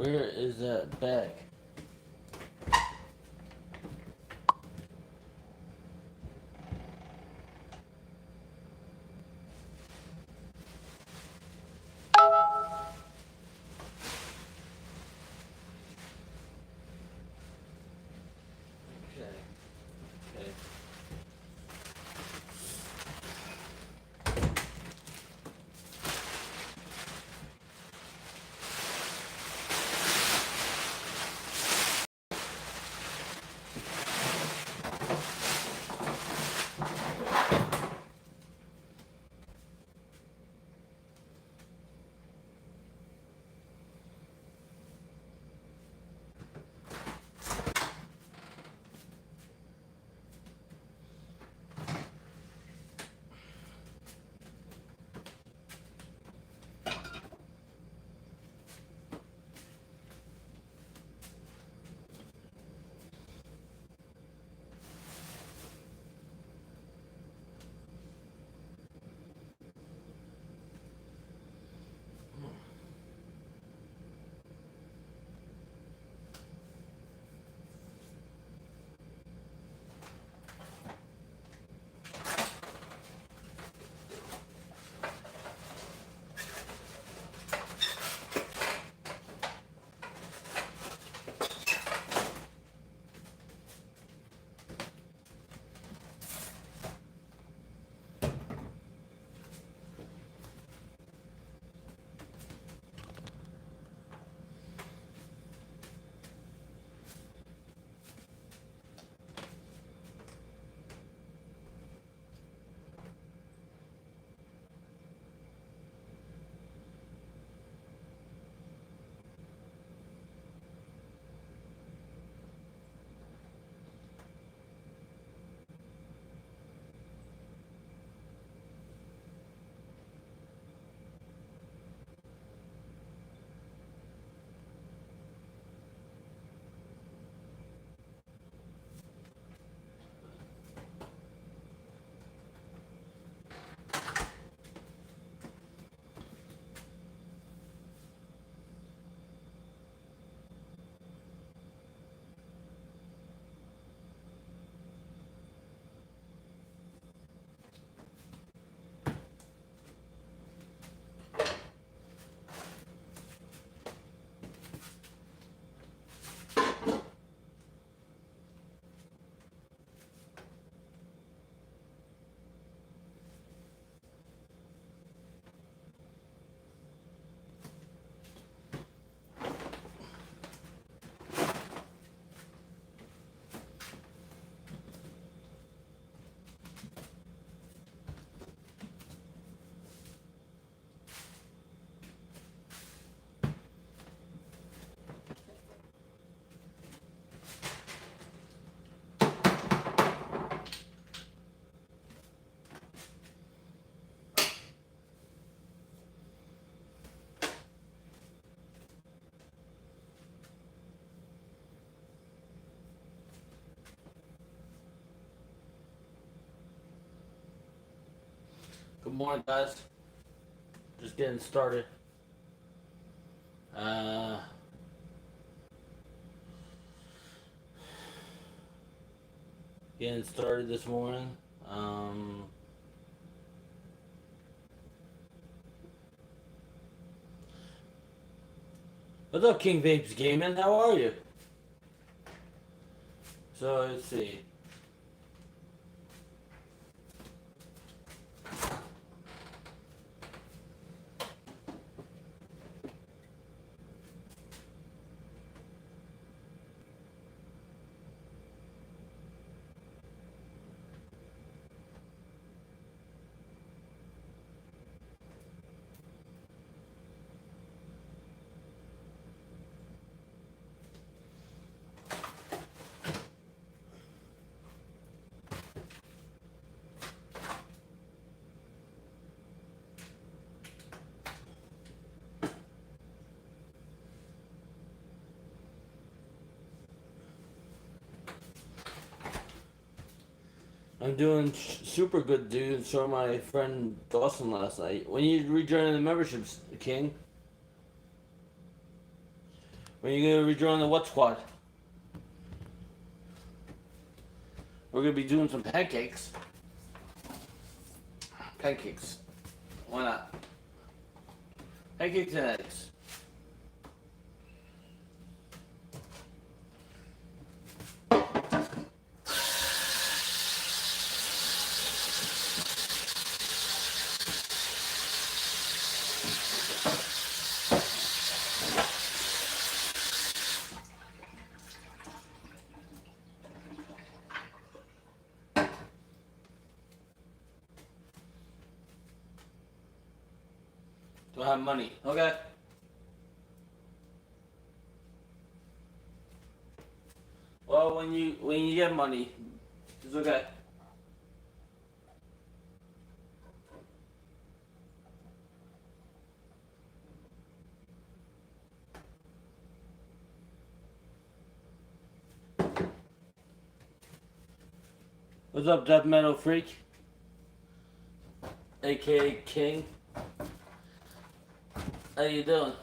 Where is that bag? Okay. Okay. Good morning, guys. Just getting started. Uh, Getting started this morning. Um, what's up, King Vapes Gaming? How are you? So let's see. I'm doing super good, dude. Saw my friend Dawson last night. When you rejoining the memberships, King? When you gonna rejoin the what squad? We're gonna be doing some pancakes. Pancakes. Why not? Pancakes and eggs. Don't have money. Okay. Well, when you get money, it's okay. What's up, Death Metal Freak? AKA King. How you doing?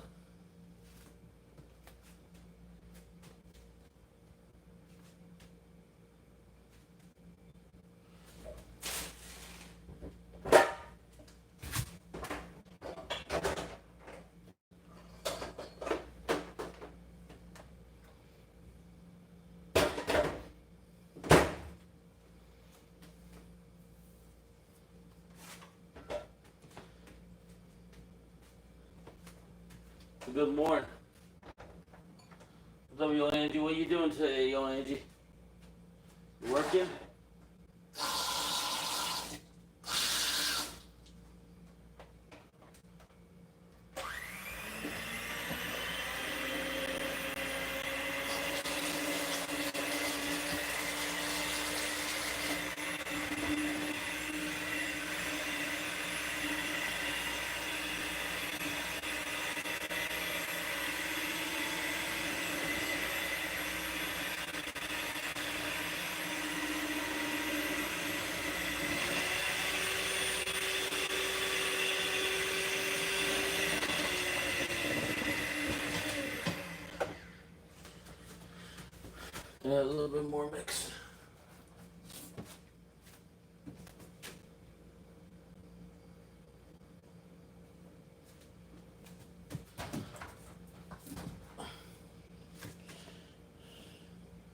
Good morning. What's up, yo, Angie? What you doing today, yo, Angie? You working? Yeah, a little bit more mix.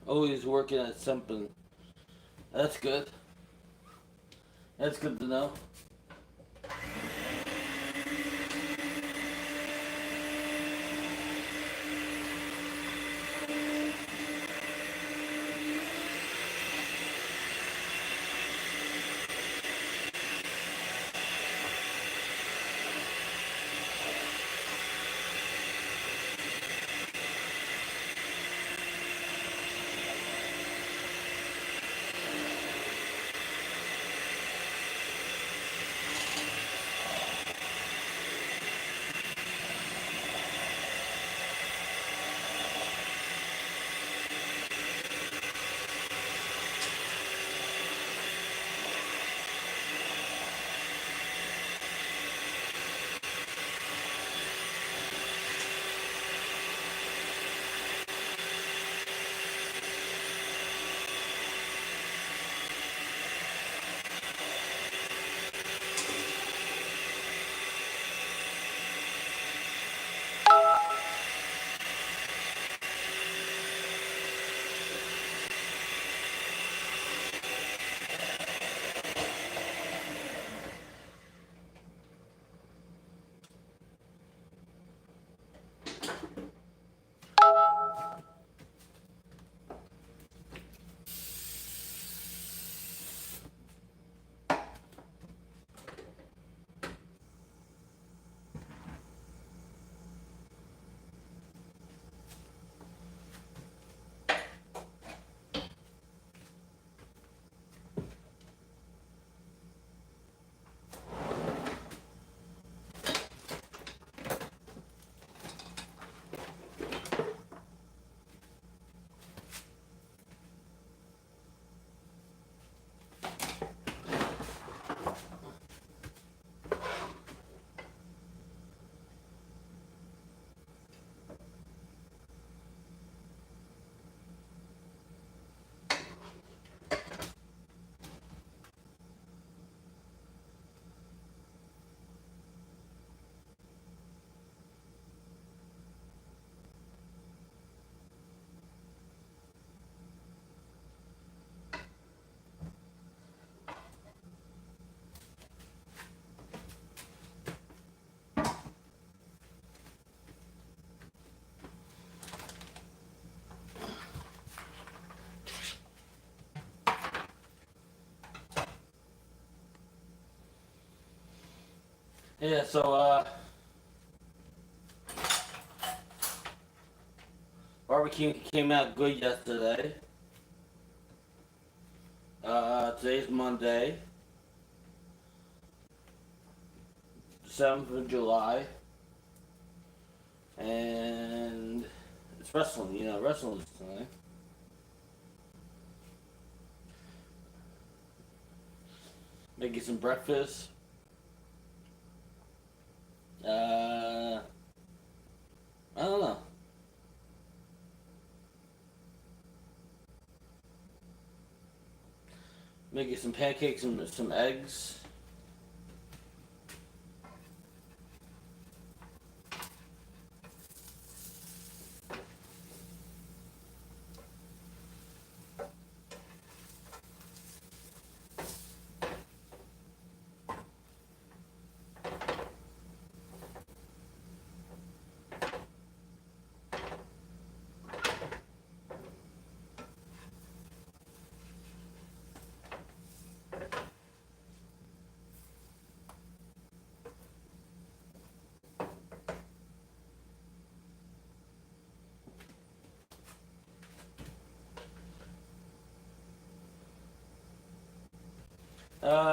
Always working at something. That's good. That's good to know. Yeah, so barbecue came out good yesterday. Today's Monday, 7th of July, and it's wrestling. You know, wrestling is tonight. Making some breakfast. I don't know. Making some pancakes and some eggs.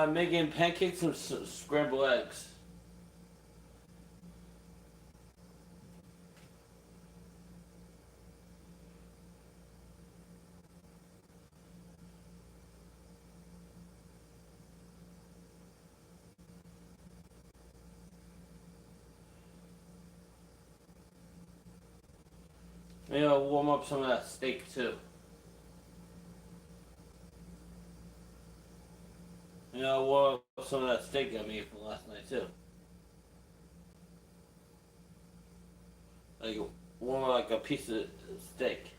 Making pancakes and scrambled eggs. Maybe I'll warm up some of that steak too. I'll warm up some of that steak I made from last night too. Like warm up like a piece of steak.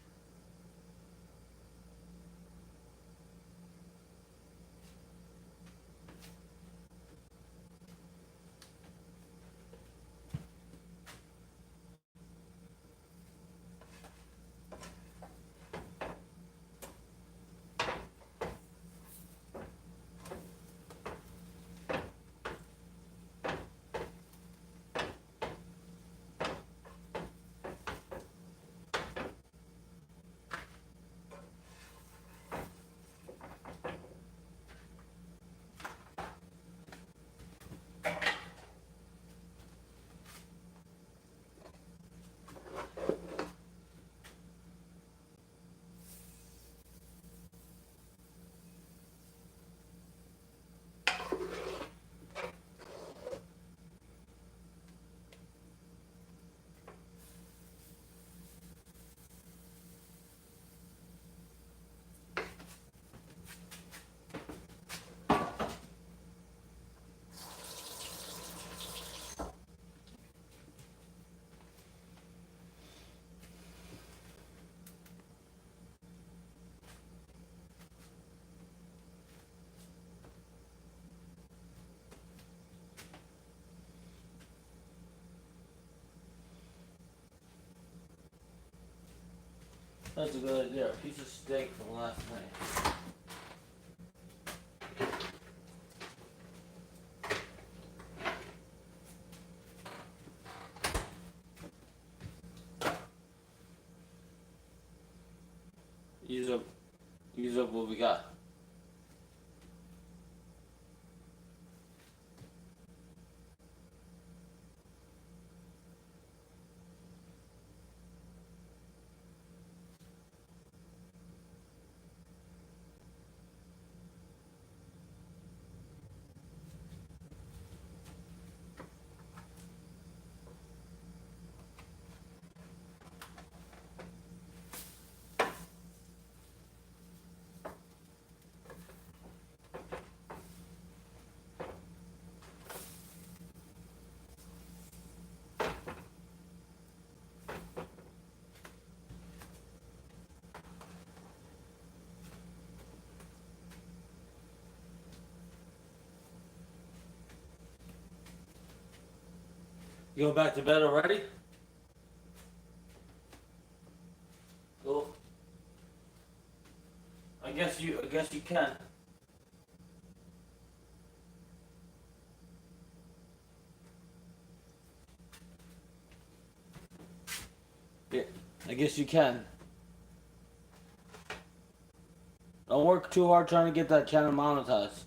That's a good idea. A piece of steak from last night. Use up, use up what we got. You going back to bed already? Cool. I guess you can. I guess you can. Don't work too hard trying to get that channel monetized.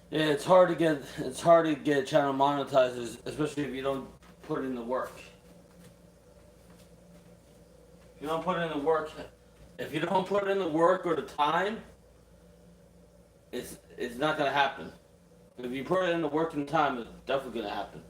Yeah, it's hard to get a channel monetized, especially if you don't put in the work. If you don't put in the work, if you don't put in the work or the time, it's not gonna happen. If you put in the work and time, it's definitely gonna happen.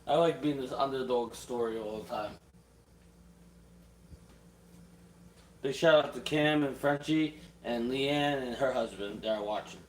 I like being this underdog story all the time. Big shout out to Cam and Frenchie and Leanne and her husband that are watching.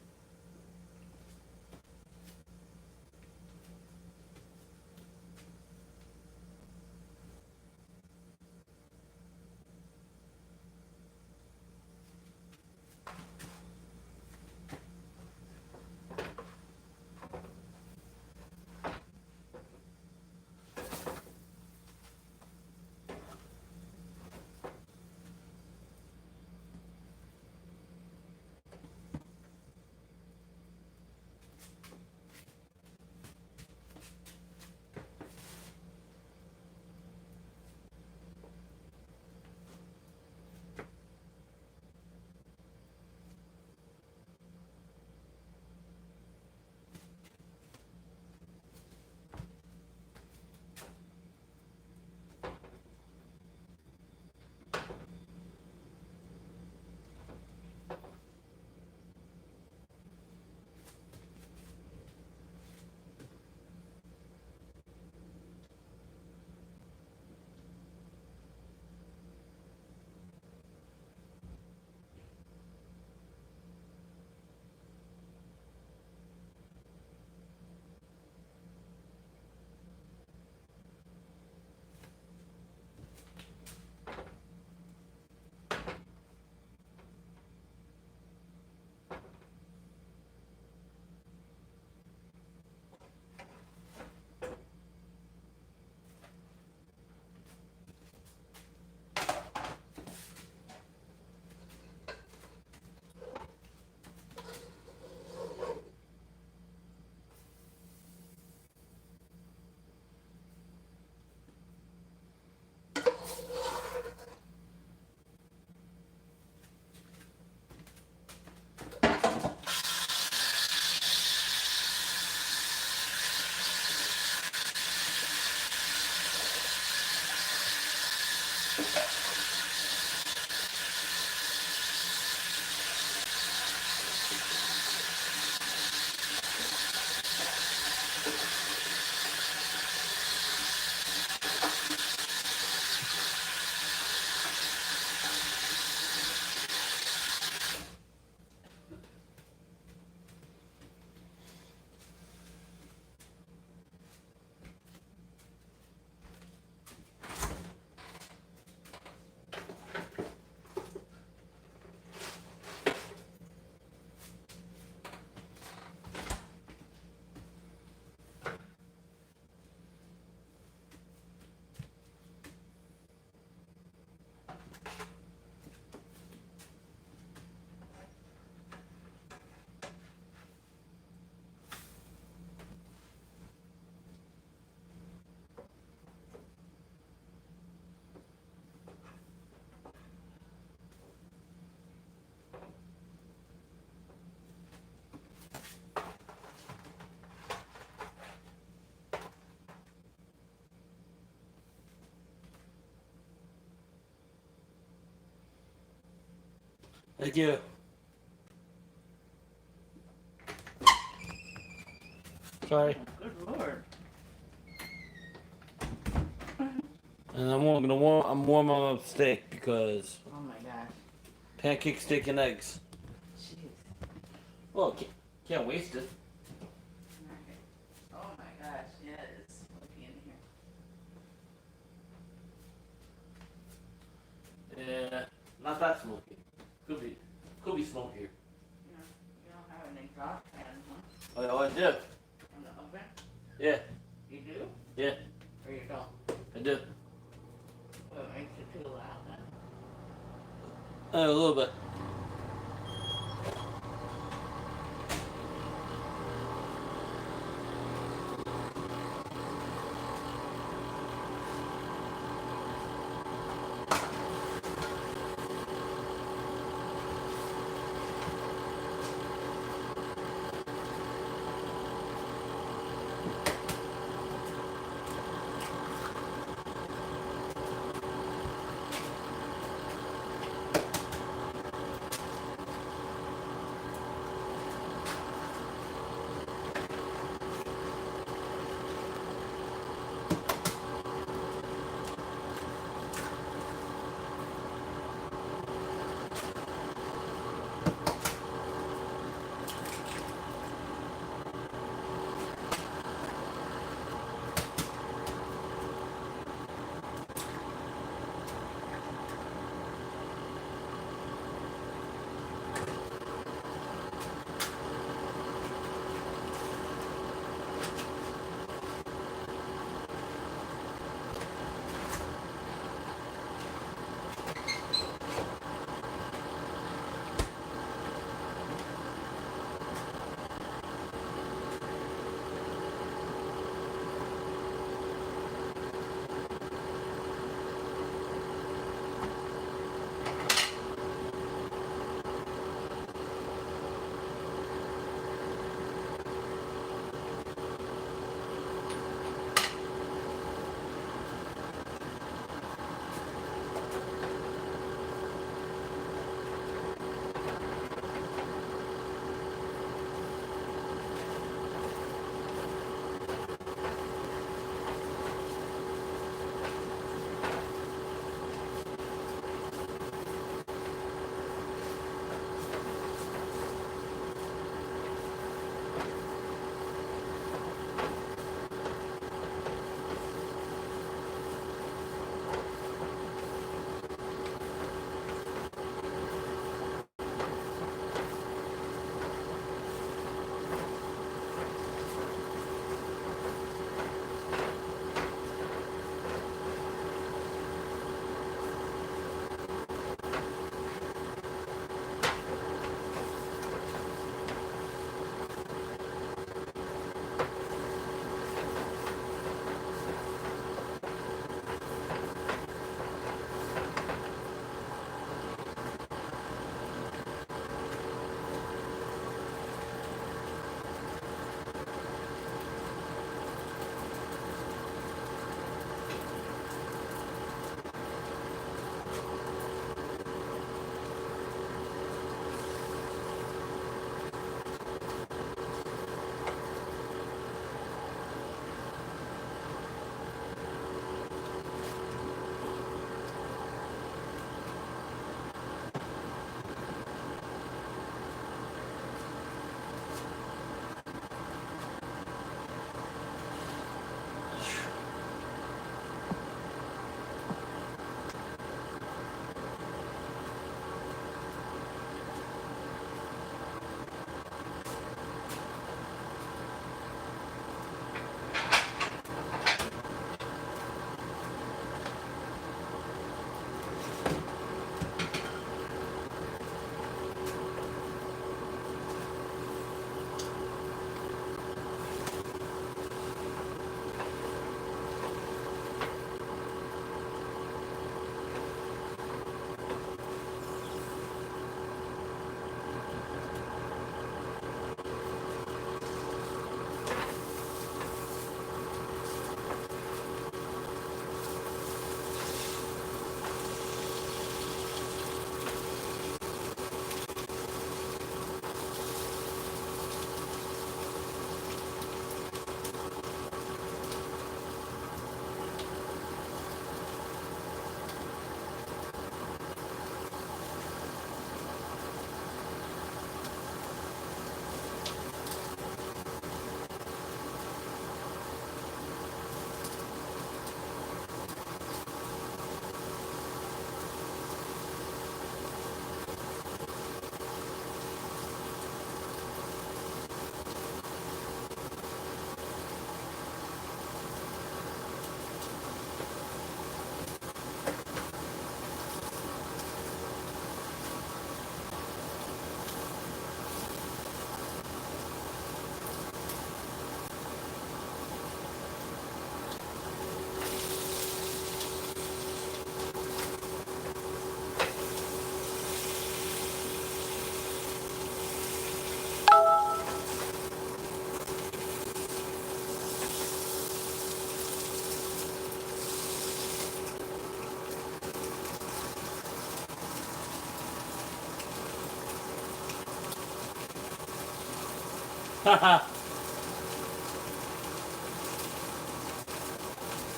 Thank you. Sorry. Good Lord. And I'm warming up steak because Oh my gosh. pancake, steak, and eggs. Jeez. Well, can't waste it. Alright. Oh my gosh. Yeah, it's smoky in here. Yeah, not that smoky. Could be smokier. You don't have an exhaust fan, huh? Oh, I do. In the oven? Yeah, You do? yeah, Or you don't? I do. Well, it makes it too loud then. A little bit.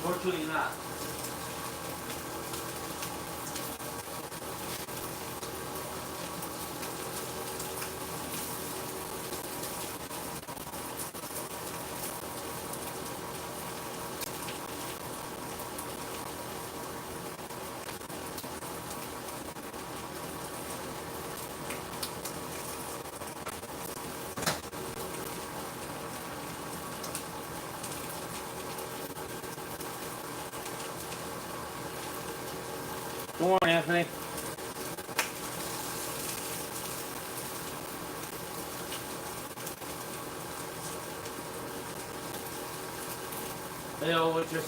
Fortunately not. Good morning, Anthony. Hey, old Witcher.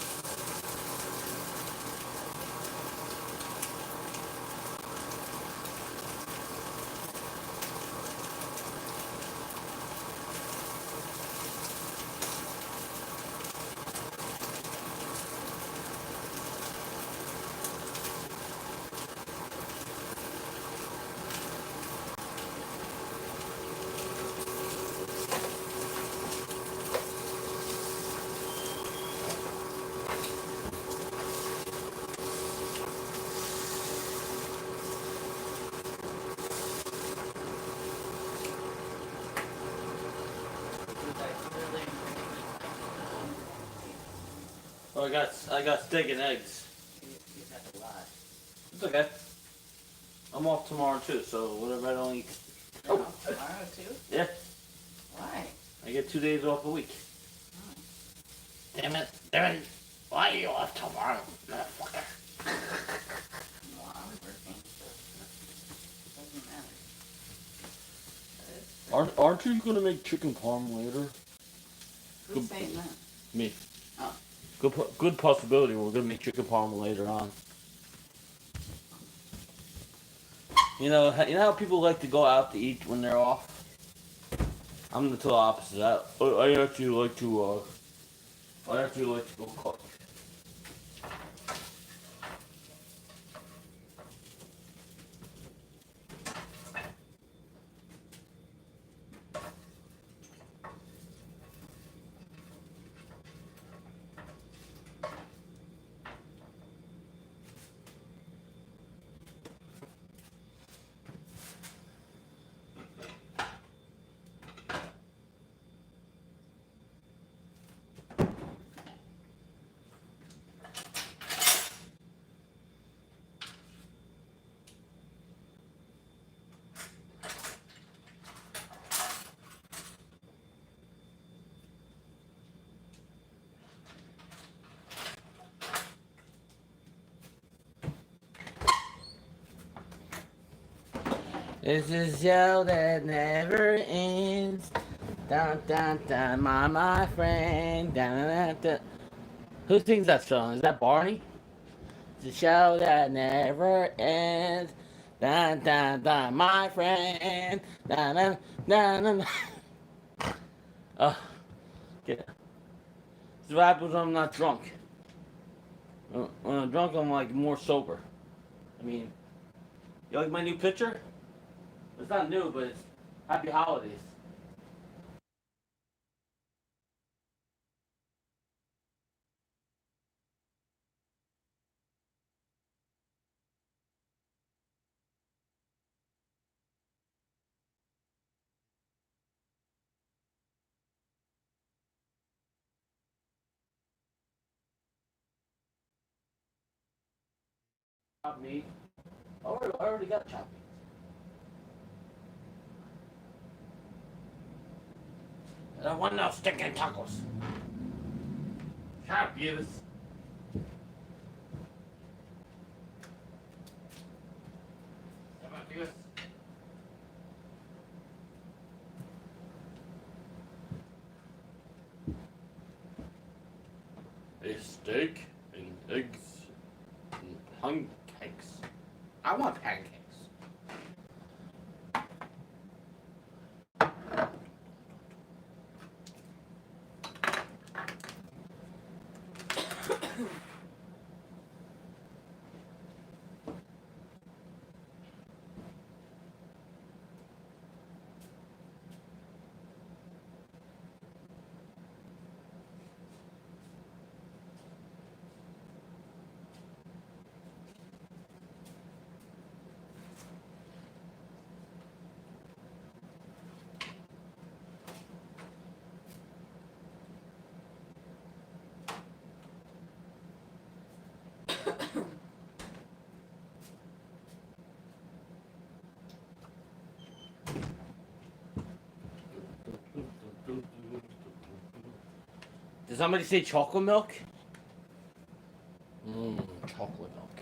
Oh, I got steak and eggs. You got a lot. It's okay. I'm off tomorrow too, so whatever I don't eat. Oh, tomorrow too? Yeah, Why? I get 2 days off a week. Oh. Damn it, Darren. Why are you off tomorrow, motherfucker? Well, I'm working. Doesn't matter. Aren't you gonna make chicken parm later? Who's saying that? Me. Oh. Good possibility we're gonna make chicken parm later on. You know how people like to go out to eat when they're off. I'm the total opposite. I actually like to go cook. It's a show that never ends. Dun dun dun, my friend. Dun, dun, dun. Who sings that song? Is that Barney? It's a show that never ends. Dun dun dun, my friend. Dun dun dun dun. Oh, yeah. This what happens when I'm not drunk. When I'm drunk, I'm like more sober. I mean, you like my new picture? It's not new, but it's Happy Holidays. Chopped meat. I already got chopped meat. I want no stinking tacos. Shut up, Beavis. Come on, Beavis. A steak and eggs and pancakes. I want pancakes. Did somebody say chocolate milk? Chocolate milk.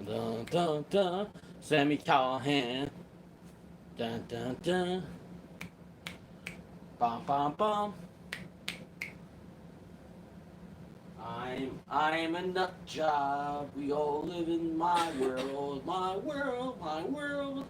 Dun, dun, dun. Sammy Callahan. Dun, dun, dun. Bum, bum, bum. I'm a nut job. We all live in my world, my world, my world.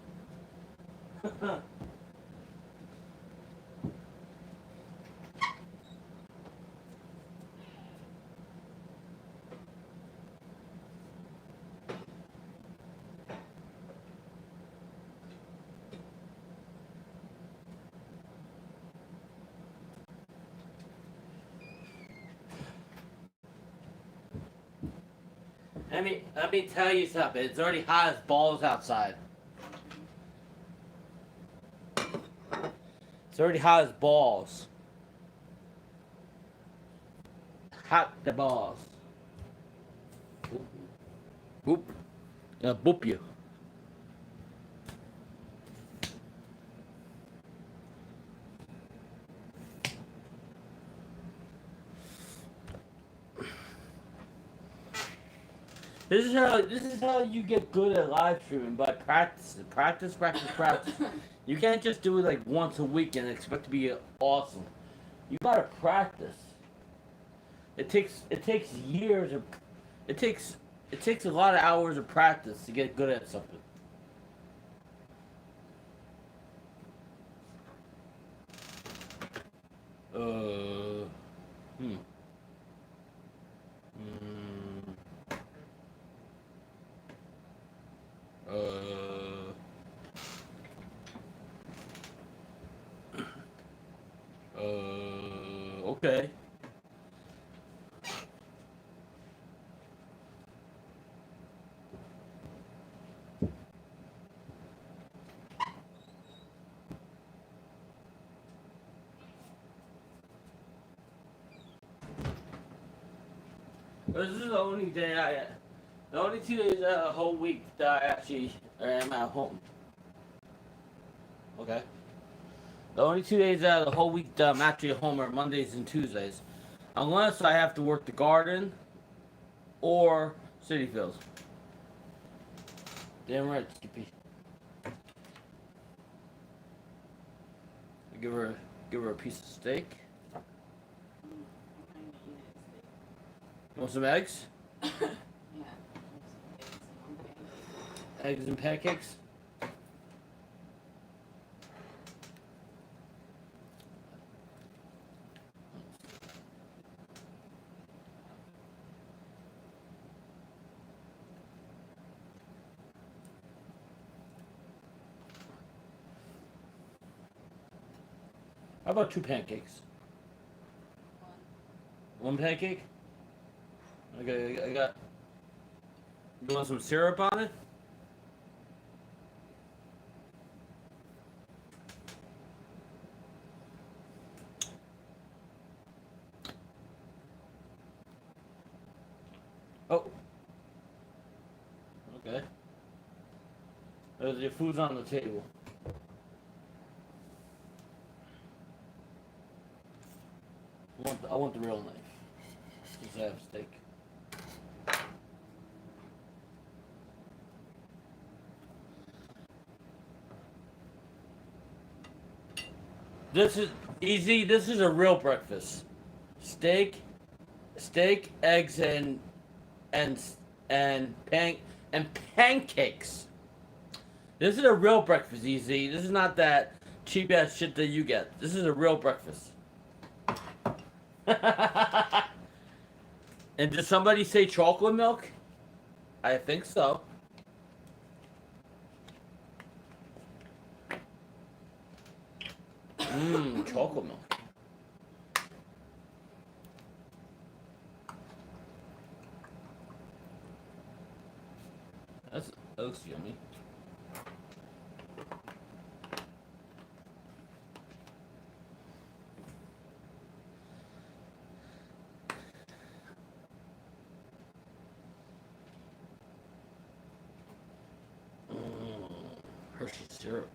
Let me tell you something. It's already hot as balls outside. It's already hot as balls. Hot the balls. Boop. Boop you. This is how you get good at live streaming, by practice, practice, practice, practice. You can't just do it like once a week and expect to be awesome. You gotta practice. It takes years of it takes a lot of hours of practice to get good at something. Hmm. Okay. This is the only day the only 2 days out of the whole week that I actually am at home. Okay. The only 2 days out of the whole week that I'm actually at home are Mondays and Tuesdays. Unless I have to work the garden or City Fields. Damn right, Skippy. Give her a piece of steak. You want some eggs? Yeah. Eggs and pancakes? How about 2 pancakes? One pancake? Okay, I got. You want some syrup on it? Oh. Okay. Your food's on the table. I want the real knife. Since I have steak. This is easy. This is a real breakfast. Steak, eggs, and pancakes. This is a real breakfast, easy. This is not that cheap ass shit that you get. This is a real breakfast. And did somebody say chocolate milk? I think so. Chocolate milk. That looks yummy. Hershey syrup.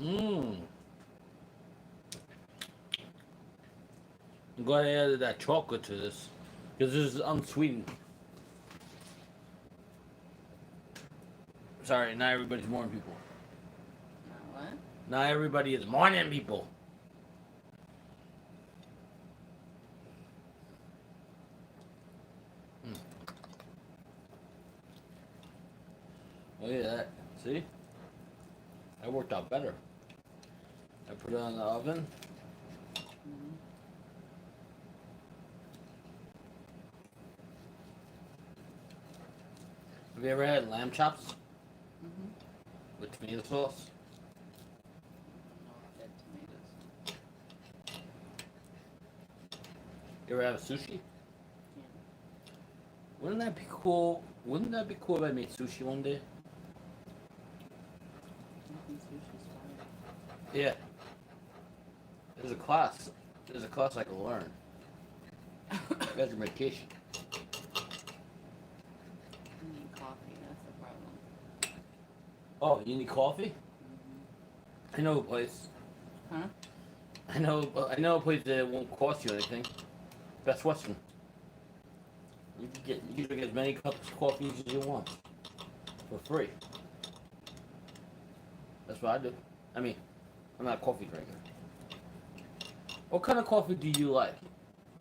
Mmm. I'm glad I added that chocolate to this. Because this is unsweetened. Sorry, not everybody's morning people. What? Not everybody is morning people. Mm. Look at that. See? That worked out better. I put it in the oven. Mm-hmm. Have you ever had lamb chops Mm-hmm. with tomato sauce? No, I had tomatoes. You ever have sushi? Yeah. Wouldn't that be cool? Wouldn't that be cool if I made sushi one day? Making sushi's fire. Yeah. There's a class. There's a class I can learn. That's your medication. I need coffee. That's the problem. Oh, you need coffee? Mm-hmm. I know a place. Huh? I know a place that won't cost you anything. Best Western. You can get as many cups of coffee as you want for free. That's what I do. I mean, I'm not a coffee drinker. What kind of coffee do you like?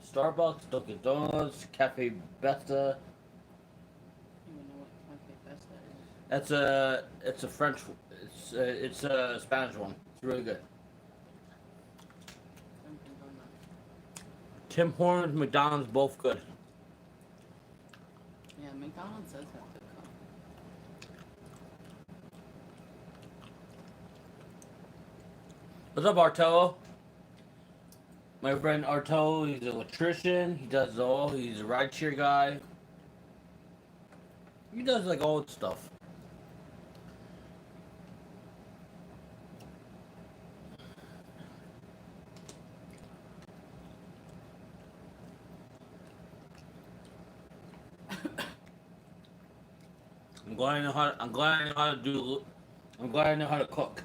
Starbucks, Dunkin' Donuts, Cafe Besta. You even know what Cafe Besta is? It's a French. It's a Spanish one. It's really good. Dunkin' Donuts. Tim Hortons, McDonald's, both good. Yeah, McDonald's does have good coffee. What's up, Artello? My friend Artello, he's an electrician. He does it all. He's a rideshare guy. He does like all the stuff. I'm glad I know how. I'm glad I know how to do. I'm glad I know how to cook.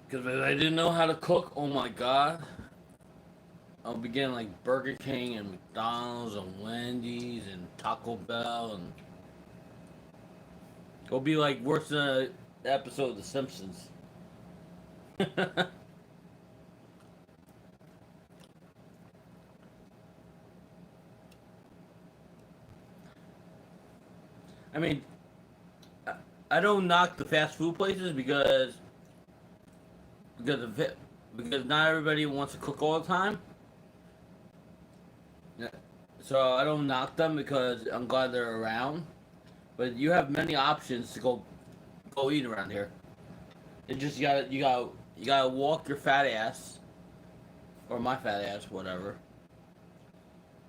Because if I didn't know how to cook, oh my god, I'll be getting like Burger King and McDonald's and Wendy's and Taco Bell, and it'll be like worse than an episode of The Simpsons. I mean, I don't knock the fast food places because not everybody wants to cook all the time. Yeah. So I don't knock them because I'm glad they're around. But you have many options to go eat around here. It just you gotta walk your fat ass, or my fat ass, whatever.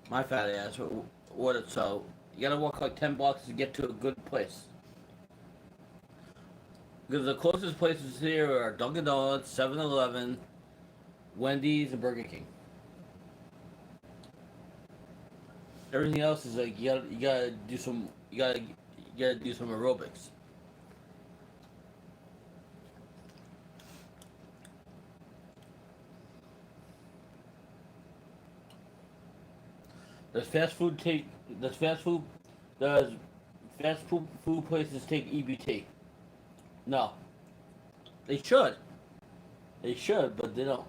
My fat ass, what it's so. You gotta walk like 10 blocks to get to a good place. Because the closest places here are Dunkin' Donuts, 7-Eleven, Wendy's, and Burger King. Everything else is like you gotta do some aerobics. Does fast food take does fast food does fast food places take EBT? No. They should. They should, but they don't.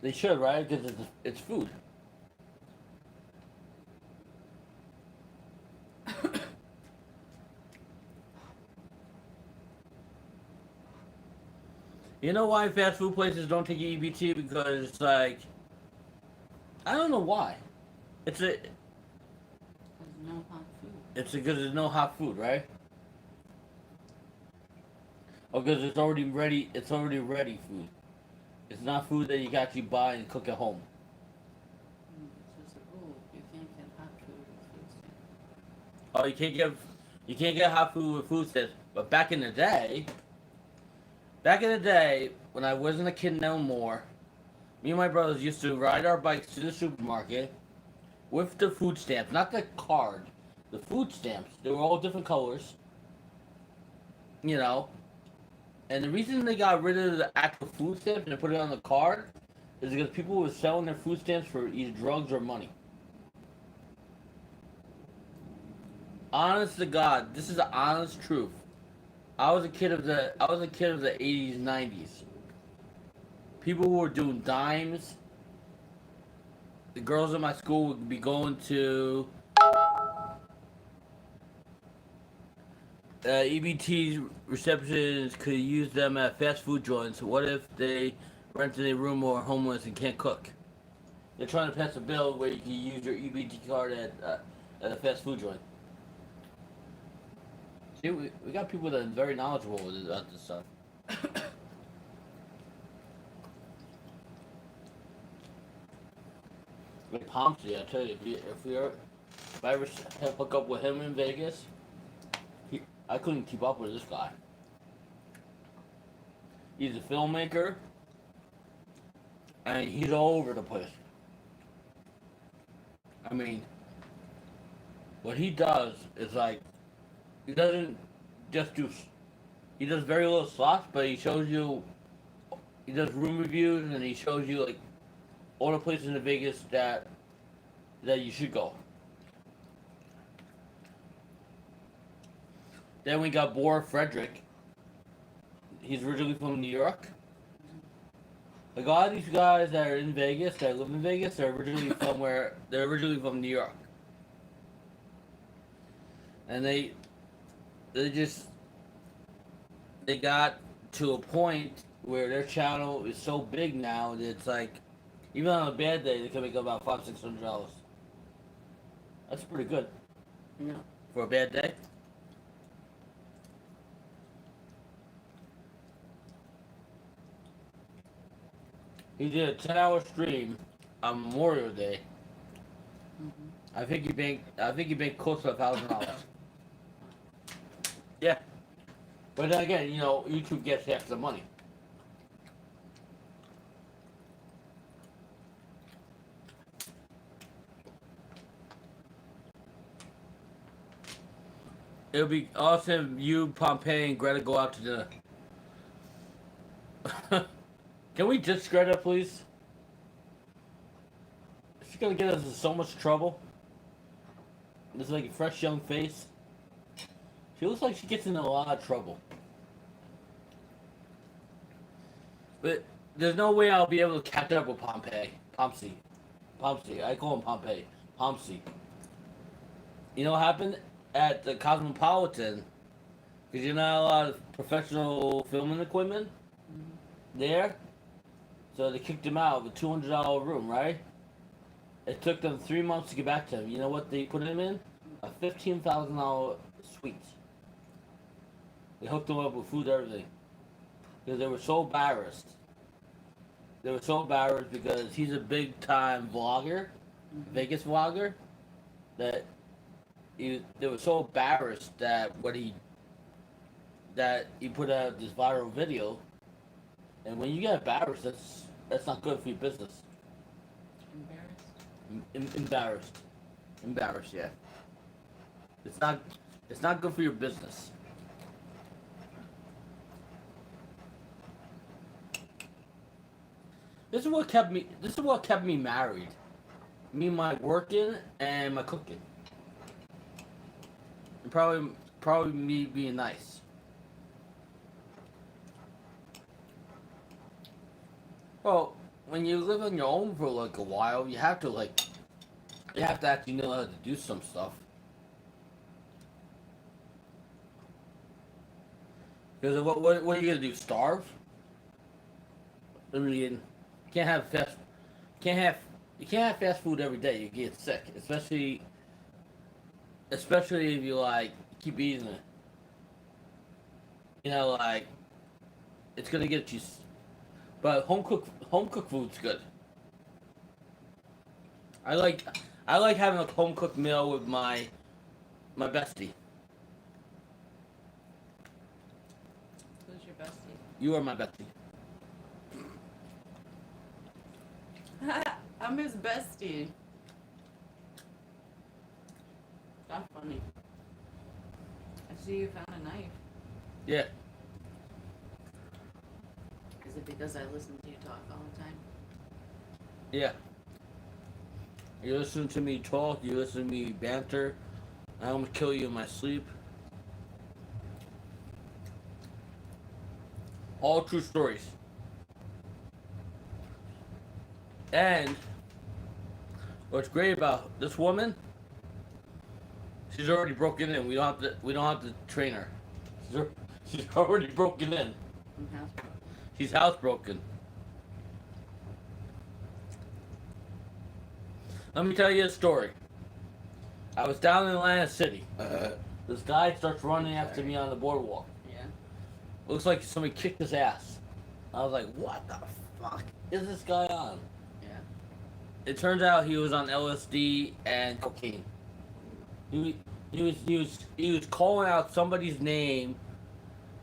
They should, right? Because it's food. You know why fast food places don't take EBT? Because it's like I don't know why. It's a There's no hot food. it's because there's no hot food, right? Oh, because it's already ready. It's already ready food. It's not food that you can actually buy and cook at home. It's just a rule. You can't get hot food with food stamps. Oh, you can't get hot food with food stamps. But back in the day, when I wasn't a kid no more, me and my brothers used to ride our bikes to the supermarket with the food stamps, not the card, the food stamps. They were all different colors, you know. And the reason they got rid of the actual food stamps and put it on the card is because people were selling their food stamps for either drugs or money. Honest to God, this is the honest truth. I was a kid of the 80s, 90s. People were doing dimes. The girls in my school would be going to EBT receptions could use them at fast food joints. What if they rented a room or are homeless and can't cook? They're trying to pass a bill where you can use your EBT card at a fast food joint. See, we got people that are very knowledgeable about this stuff. Like Pomsey, I tell you, if I ever hook up with him in Vegas, I couldn't keep up with this guy. He's a filmmaker, and he's all over the place. I mean, what he does is like he doesn't just do. He does very little slots, but he shows you. He does room reviews, and he shows you like all the places in Vegas that you should go. Then we got Boar Frederick. He's originally from New York. Like a lot of these guys that are in Vegas, that live in Vegas, they're originally from where they're originally from New York. And they just they got to a point where their channel is so big now that it's like even on a bad day they can make about $500-600. That's pretty good. Yeah. For a bad day. He did a 10-hour stream on Memorial Day. Mm-hmm. I think he made close to $1,000. Yeah. But then again, you know, YouTube gets half the money. It would be awesome if you, Pompey, and Greta go out to dinner. Can we ditch Greta, please? She's gonna get us in so much trouble. This is like a fresh young face. She looks like she gets in a lot of trouble. But there's no way I'll be able to catch up with Pompey. Pomsey. I call him Pompey. Pomsey. You know what happened at the Cosmopolitan? Because you're not allowed professional filming equipment there. So they kicked him out of a $200 room, right? It took them 3 months to get back to him. You know what they put him in? A $15,000 suite. They hooked him up with food and everything. Because they were so embarrassed. They were so embarrassed because he's a big time vlogger, Vegas vlogger, that they were so embarrassed that he put out this viral video. And when you get embarrassed, that's not good for your business. Embarrassed? Embarrassed, yeah. It's not good for your business. This is what kept me married. Me, my working and my cooking. And probably me being nice. Well, when you live on your own for like a while, you have to actually know how to do some stuff. Because what are you gonna do? Starve? I mean, you can't have fast food every day. You get sick, especially if you like keep eating it. You know, like it's gonna get you. But home cooked food's good. I like I like having a home cooked meal with my bestie. Who's your bestie? You are my bestie. I'm his bestie. Not funny. I see you found a knife. Yeah. Is it because I listen to you talk all the time? Yeah. You listen to me talk. You listen to me banter. I almost kill you in my sleep. All true stories. And what's great about this woman, she's already broken in. We don't have to train her. She's already broken in. I'm housebroken. She's housebroken. Let me tell you a story. I was down in Atlantic City. This guy starts running after me on the boardwalk. Yeah. Looks like somebody kicked his ass. I was like, what the fuck is this guy on? Yeah. It turns out he was on LSD and cocaine. He was calling out somebody's name.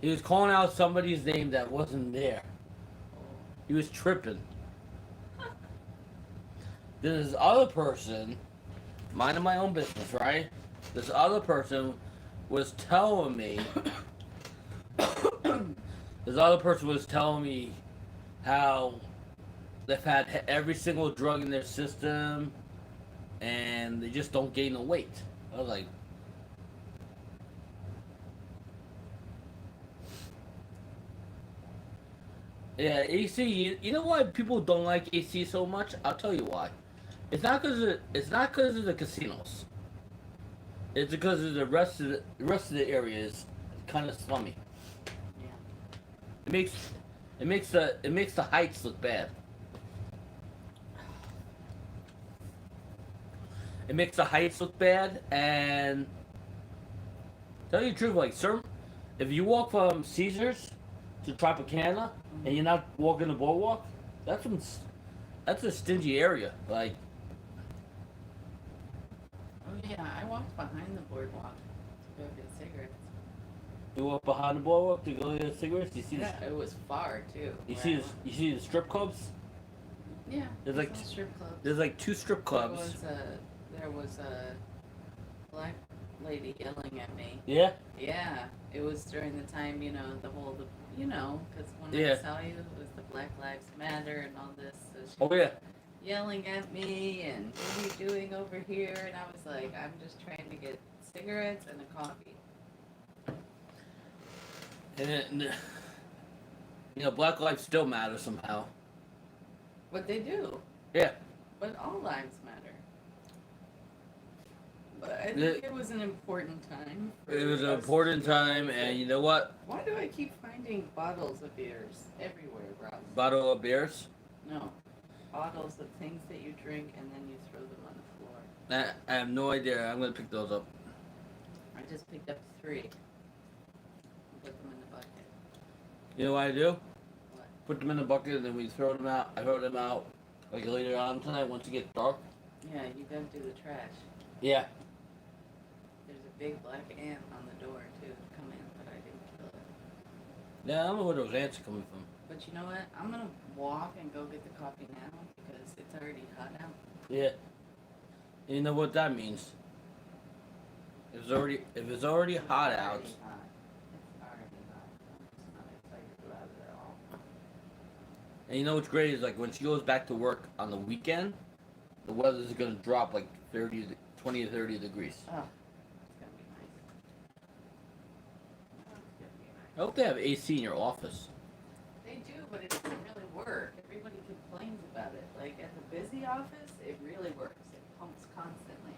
He was calling out somebody's name that wasn't there. He was tripping. Then this other person, minding my own business, right? This other person was telling me. This other person was telling me how they've had every single drug in their system, and they just don't gain the weight. I was like, yeah, AC. You know why people don't like AC so much? I'll tell you why. It's not because of the casinos. It's because of the rest of the area is kind of slummy. Yeah. It makes the heights look bad. It makes the heights look bad, and tell you the truth, like if you walk from Caesars to Tropicana and you're not walking the boardwalk, that's a stingy area. Like, Oh yeah, I walked behind the boardwalk to go get cigarettes. you walk behind the boardwalk to go get cigarettes. You see Yeah, it was far too. you where see I the, went. you see the strip clubs. Yeah. There's like some strip clubs. There's like 2 strip clubs. There was a black lady yelling at me. Yeah. Yeah, it was during the time, because when Yeah. I saw you, it was the Black Lives Matter and all this. So she Oh was yeah. yelling at me and what are you doing over here? And I was like, I'm just trying to get cigarettes and a coffee. And Black lives still matter somehow. But they do. Yeah. But all lives matter. But I think The- it was an important time. It was an us important to time, realize and that- you know what? Why do I keep finding bottles of beers everywhere, Rob? Bottle of beers. No. Bottles of things that you drink and then you throw them on the floor. I have no idea. I'm gonna pick those up. I just picked up 3. And put them in the bucket. You know what I do? What? Put them in the bucket, and then we throw them out. I throw them out like later on tonight once it gets dark. Yeah, you gotta do the trash. Yeah. There's a big black ant on the door too. Come in, but I didn't kill it. Yeah, I don't know where those ants are coming from. But you know what? I'm gonna walk and go get the coffee now because it's already hot out. Yeah. You know what that means? If it's already hot It's out. already hot. It's already hot. I'm just not excited about it at all. And you know what's great is like when she goes back to work on the weekend, the weather's gonna drop like 20 to 30 degrees. Oh, it's gonna be nice. Oh, it's gonna be nice. I hope they have AC in your office. They do, but it doesn't really work. Everybody complains about it. Like at the busy office, it really works. It pumps constantly.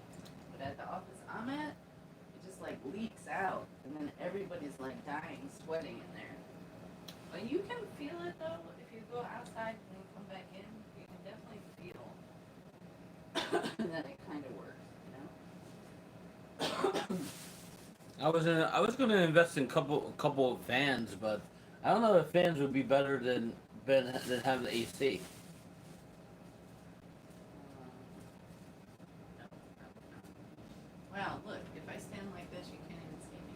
But at the office I'm at, it just like leaks out, and then everybody's like dying, sweating in there. But you can feel it though. If you go outside and then come back in, you can definitely feel that it kind of works. You know? I was gonna invest in couple of fans, but I don't know if fans would be better than having the AC. No, no, no. Well, look, if I stand like this, you can't even see me.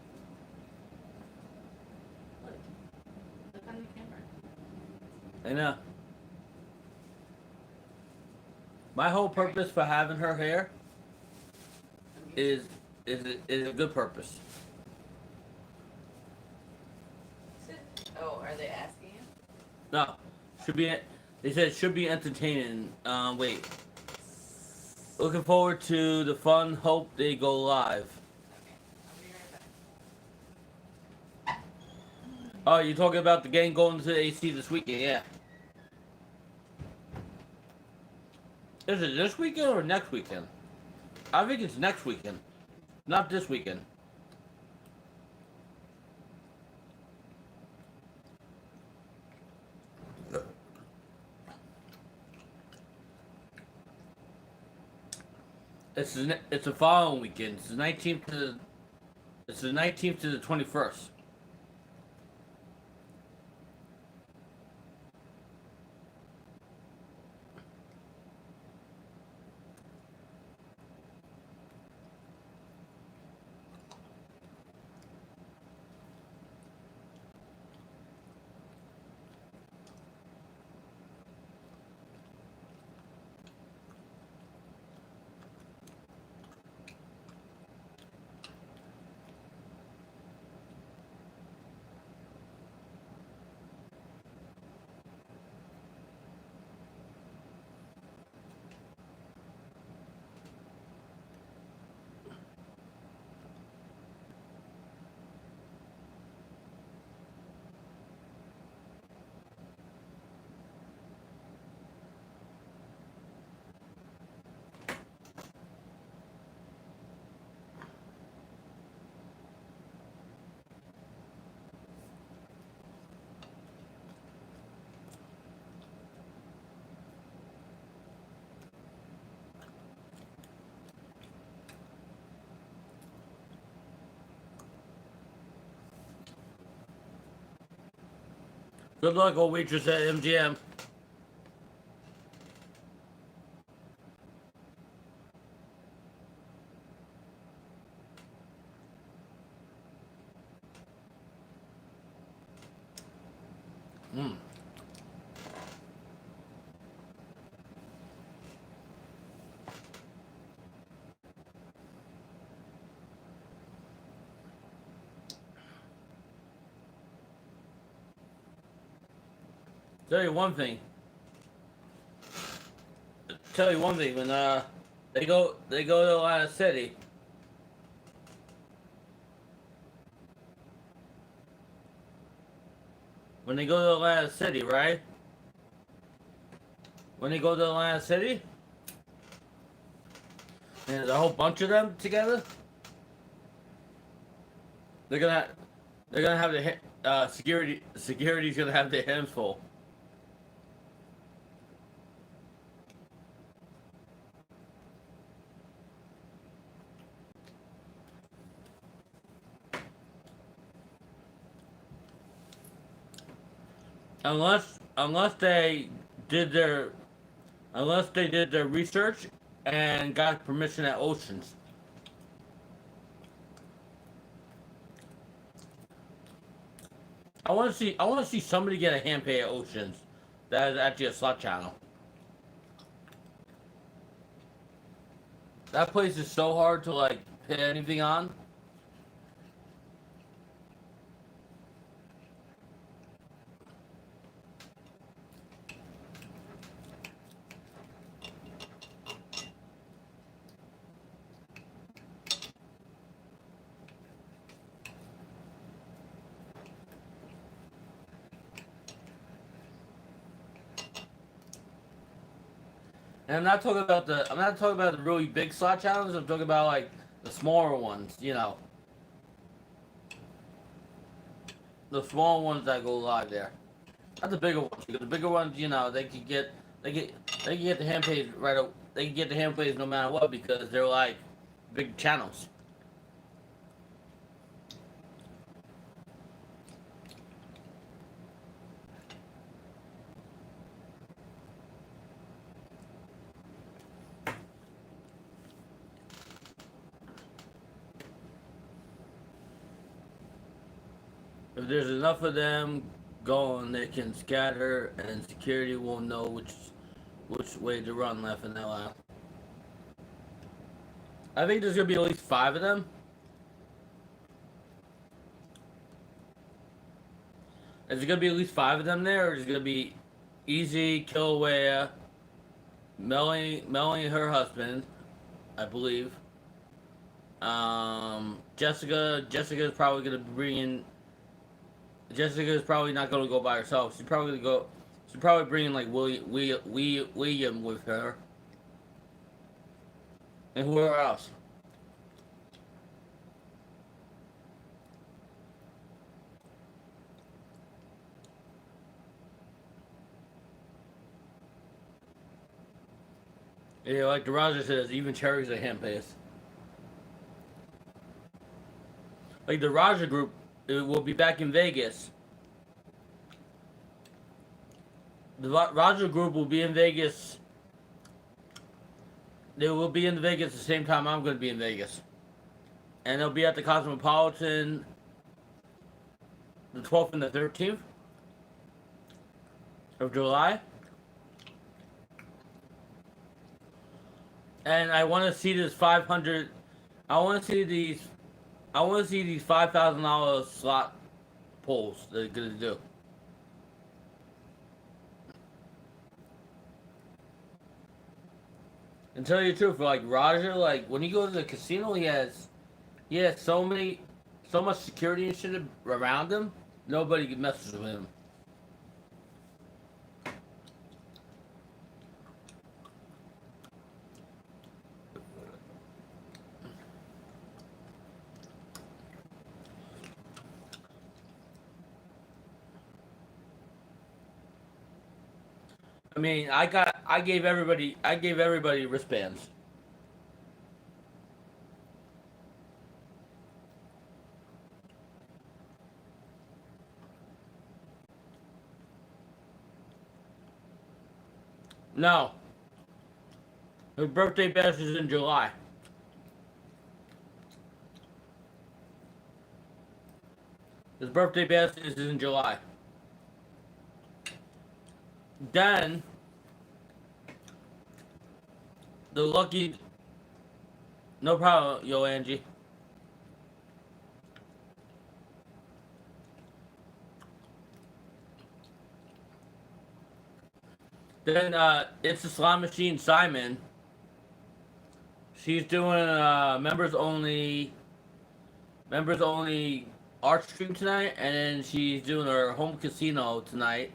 Look. Look on the camera. I know. My whole purpose for having her hair is is a good purpose. Oh, are they asking you? No, should be. They said it should be entertaining. Wait. Looking forward to the fun. Hope they go live. Okay, I'll be right back. Oh, you're talking about the game going to the AC this weekend? Yeah. Is it this weekend or next weekend? I think it's next weekend, not this weekend. It's the following weekend. It's the 19th to the 21st. Good luck, old waitress at MGM. Mm. Tell you one thing. Tell you one thing. When they go to Atlanta City. When they go to Atlanta City, right? When they go to Atlanta City, and there's a whole bunch of them together. They're gonna they're gonna have the security's gonna have their hands full. Unless they did their research and got permission at Oceans. I want to see somebody get a hand pay at Oceans. That is actually a slot channel. That place is so hard to like pay anything on. And I'm not talking about the really big slot channels. I'm talking about like the smaller ones. You know, the small ones that go live there. Not the bigger ones. Because the bigger ones, you know, they can get the hand pays right. They can get the hand pays no matter what because they're like big channels. If there's enough of them going, they can scatter, and security won't know which way to run, laughing out loud. I think there's gonna be at least 5 of them. Is there gonna be at least 5 of them there, or is it gonna be Easy, Kilauea, Melanie and her husband, I believe. Jessica's probably gonna bring in. Jessica's probably not gonna go by herself. She's probably gonna go. She's probably bringing like William with her, and whoever else. Yeah, like the Roger says, even Cherry's a hand pass. Like the Raja group, it will be back in Vegas. The Raja group will be in Vegas. They will be in Vegas at the same time I'm going to be in Vegas. And they'll be at the Cosmopolitan the 12th and the 13th of July. And I want to see this 500. I want to see these $5,000 slot pulls they're gonna do. And tell you the truth, like Roger, like when he goes to the casino, he has so much security and shit around him. Nobody messes with him. I mean, I gave everybody wristbands. No. His birthday bash is in July. His birthday bash is in July. Then the lucky. No problem, yo Angie. Then it's the Slot Machine Simon. She's doing members only art stream tonight, and then she's doing her home casino tonight.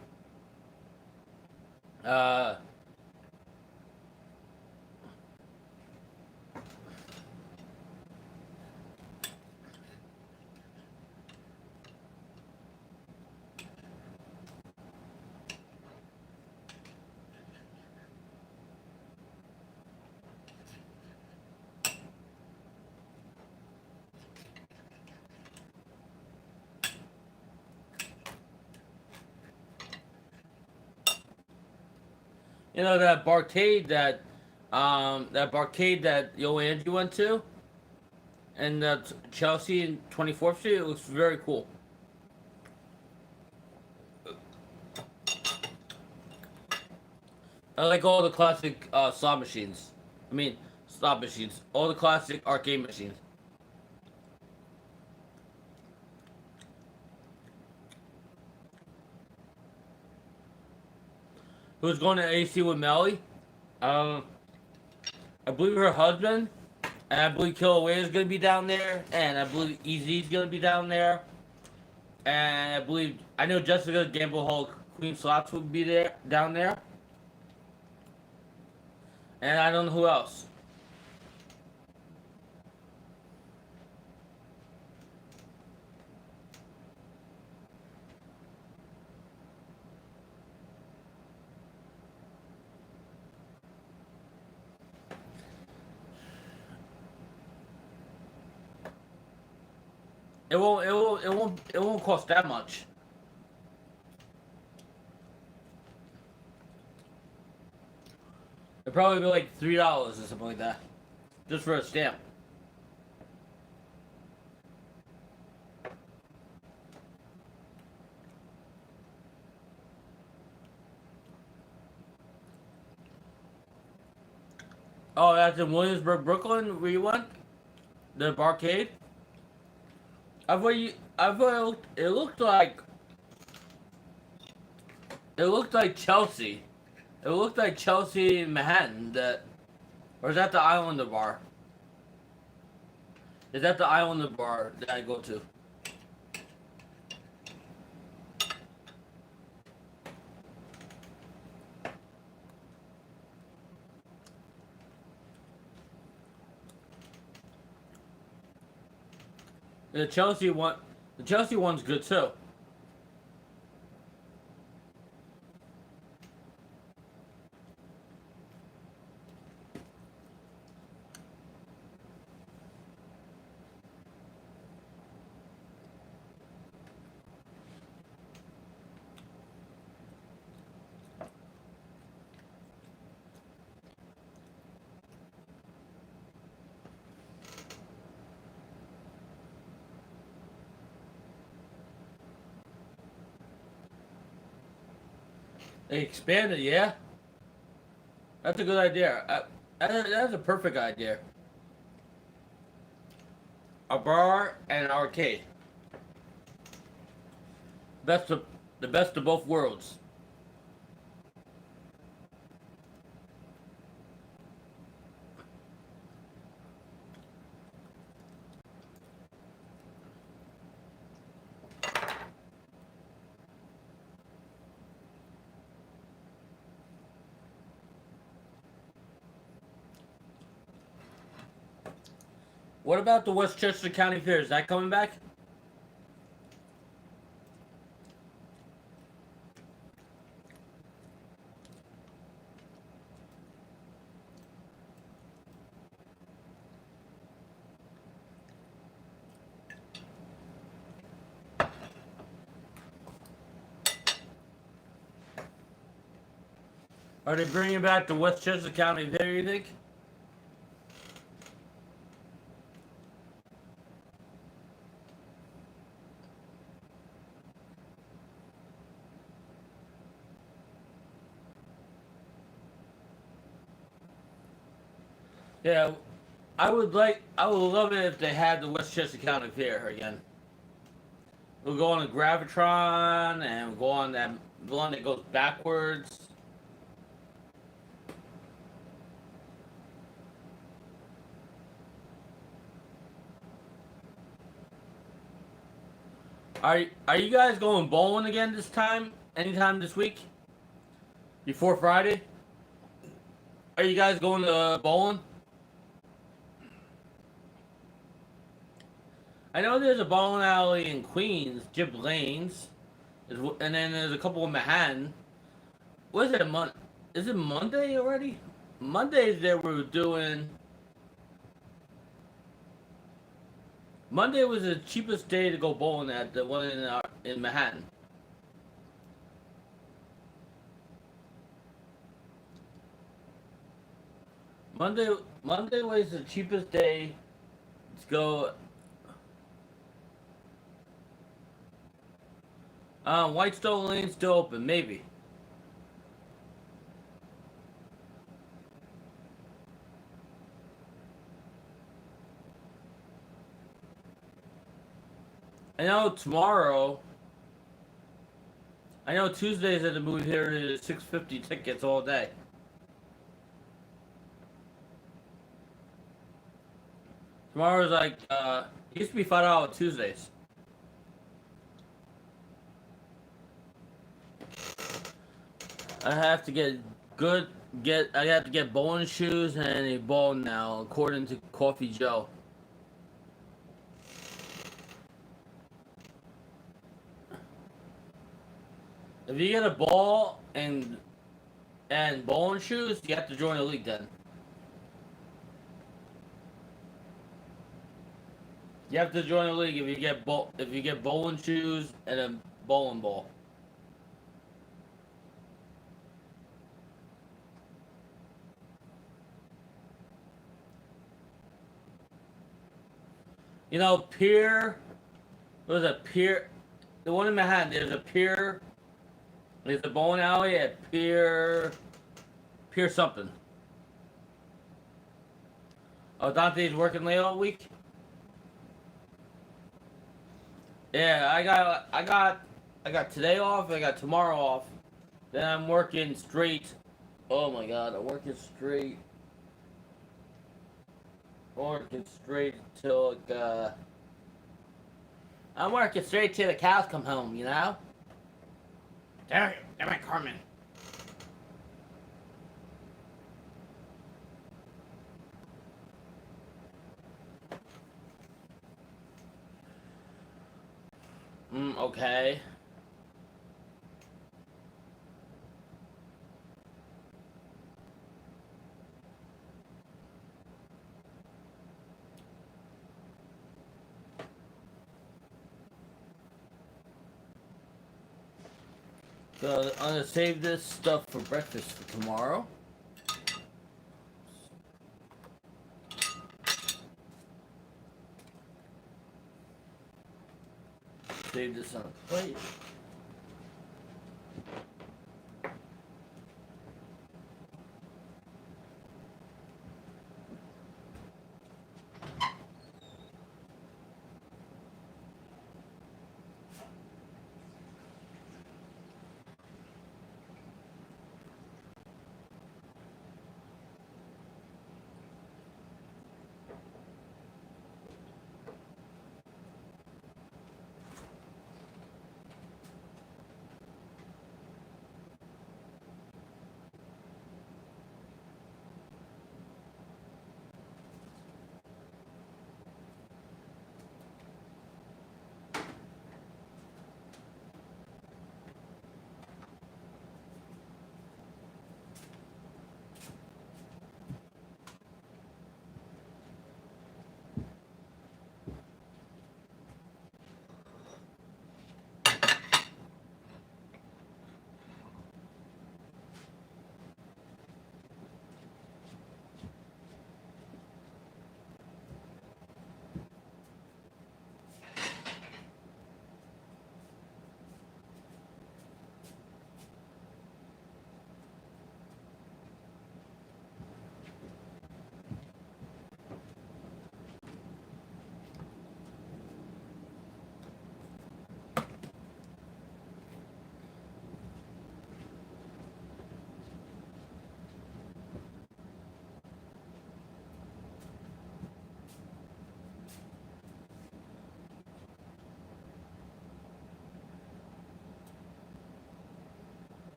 You know that barcade that Yo Angie went to, and that Chelsea and 24th Street. It looks very cool. I like all the classic slot machines. I mean, slot machines. All the classic arcade machines. Who's going to AC with Melly? I believe her husband, and I believe Kilauea is going to be down there, and I believe EZ is going to be down there, and I know Jessica Gamble Hall Queen Slots will be there down there, and I don't know who else. It won't cost that much. It'll probably be like $3 or something like that, just for a stamp. Oh, that's in Williamsburg, Brooklyn, where you went? The barcade? I thought it looked like Chelsea. It looked like Chelsea in Manhattan. Or is that the Islander bar? Is that the Islander bar that I go to? The Chelsea one, the Chelsea one's good too. They expanded, yeah. That's a good idea. That's a perfect idea. A bar and an arcade. Best of the best of both worlds. What about the Westchester County Fair? Is that coming back? Are they bringing back the Westchester County Fair, you think? Yeah, I would love it if they had the Westchester County Fair again. We'll go on the Gravitron and we'll go on that one that goes backwards. Are you guys going bowling again this time? Anytime this week? Before Friday? Are you guys going to bowling? I know there's a bowling alley in Queens, Jib Lanes, and then there's a couple in Manhattan. What is it? Is it Monday already? Mondays they were doing. Monday was the cheapest day to go bowling at the one in Manhattan. Monday Monday was the cheapest day to go. Whitestone Lane's still open, maybe. I know tomorrow. I know Tuesdays at the movie theater is 650 tickets all day. Tomorrow's like it used to be $5 Tuesdays. I have to get good I have to get bowling shoes and a ball now, according to Coffee Joe. If you get a ball and bowling shoes, you have to join the league then. You have to join the league if you get bowling shoes and a bowling ball. You know, Pier. What was it? Pier. The one in Manhattan. There's a Pier. There's a bowling alley at Pier. Pier something. Oh, Dante's working late all week. Yeah, I got today off. I got tomorrow off. Then I'm working straight. Oh my god, I'm working straight. Working straight till I'm working straight till the cows come home. You know. Damn it, Carmen. Okay. So I'm gonna save this stuff for breakfast for tomorrow. Save this on a plate.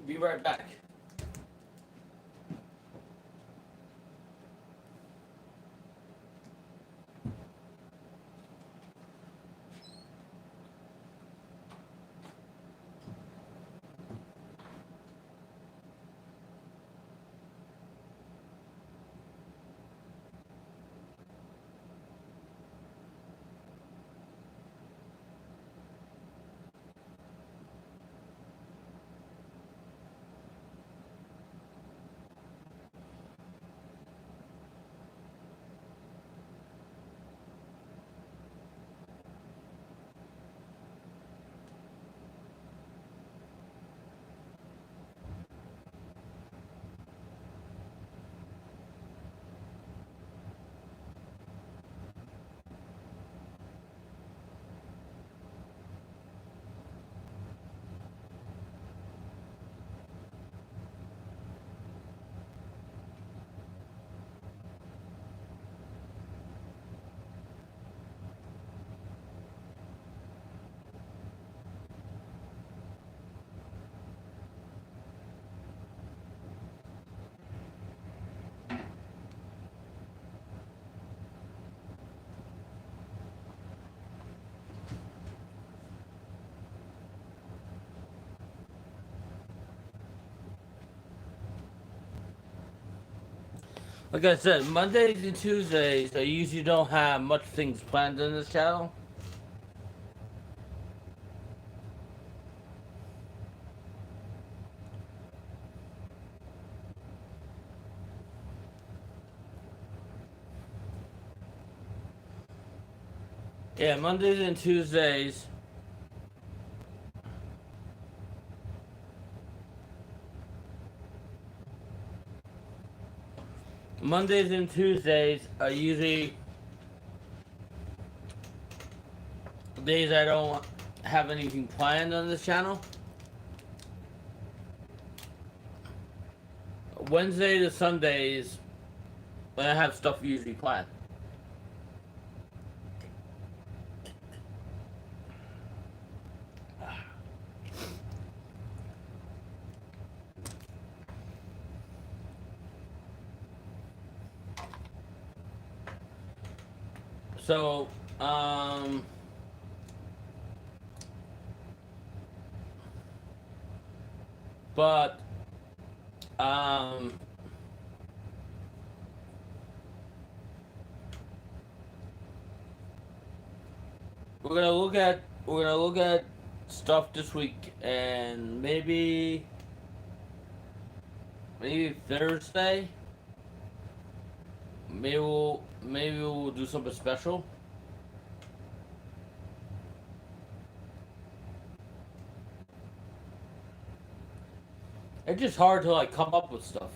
Be right back. Like I said, Mondays and Tuesdays, I usually don't have much things planned on this channel. Yeah, Mondays and Tuesdays. Mondays and Tuesdays are usually days I don't have anything planned on this channel. Wednesday to Sundays, I have stuff usually planned. So, but, um, we're gonna look at stuff this week, and maybe Thursday. Maybe we'll do something special. It's just hard to like come up with stuff.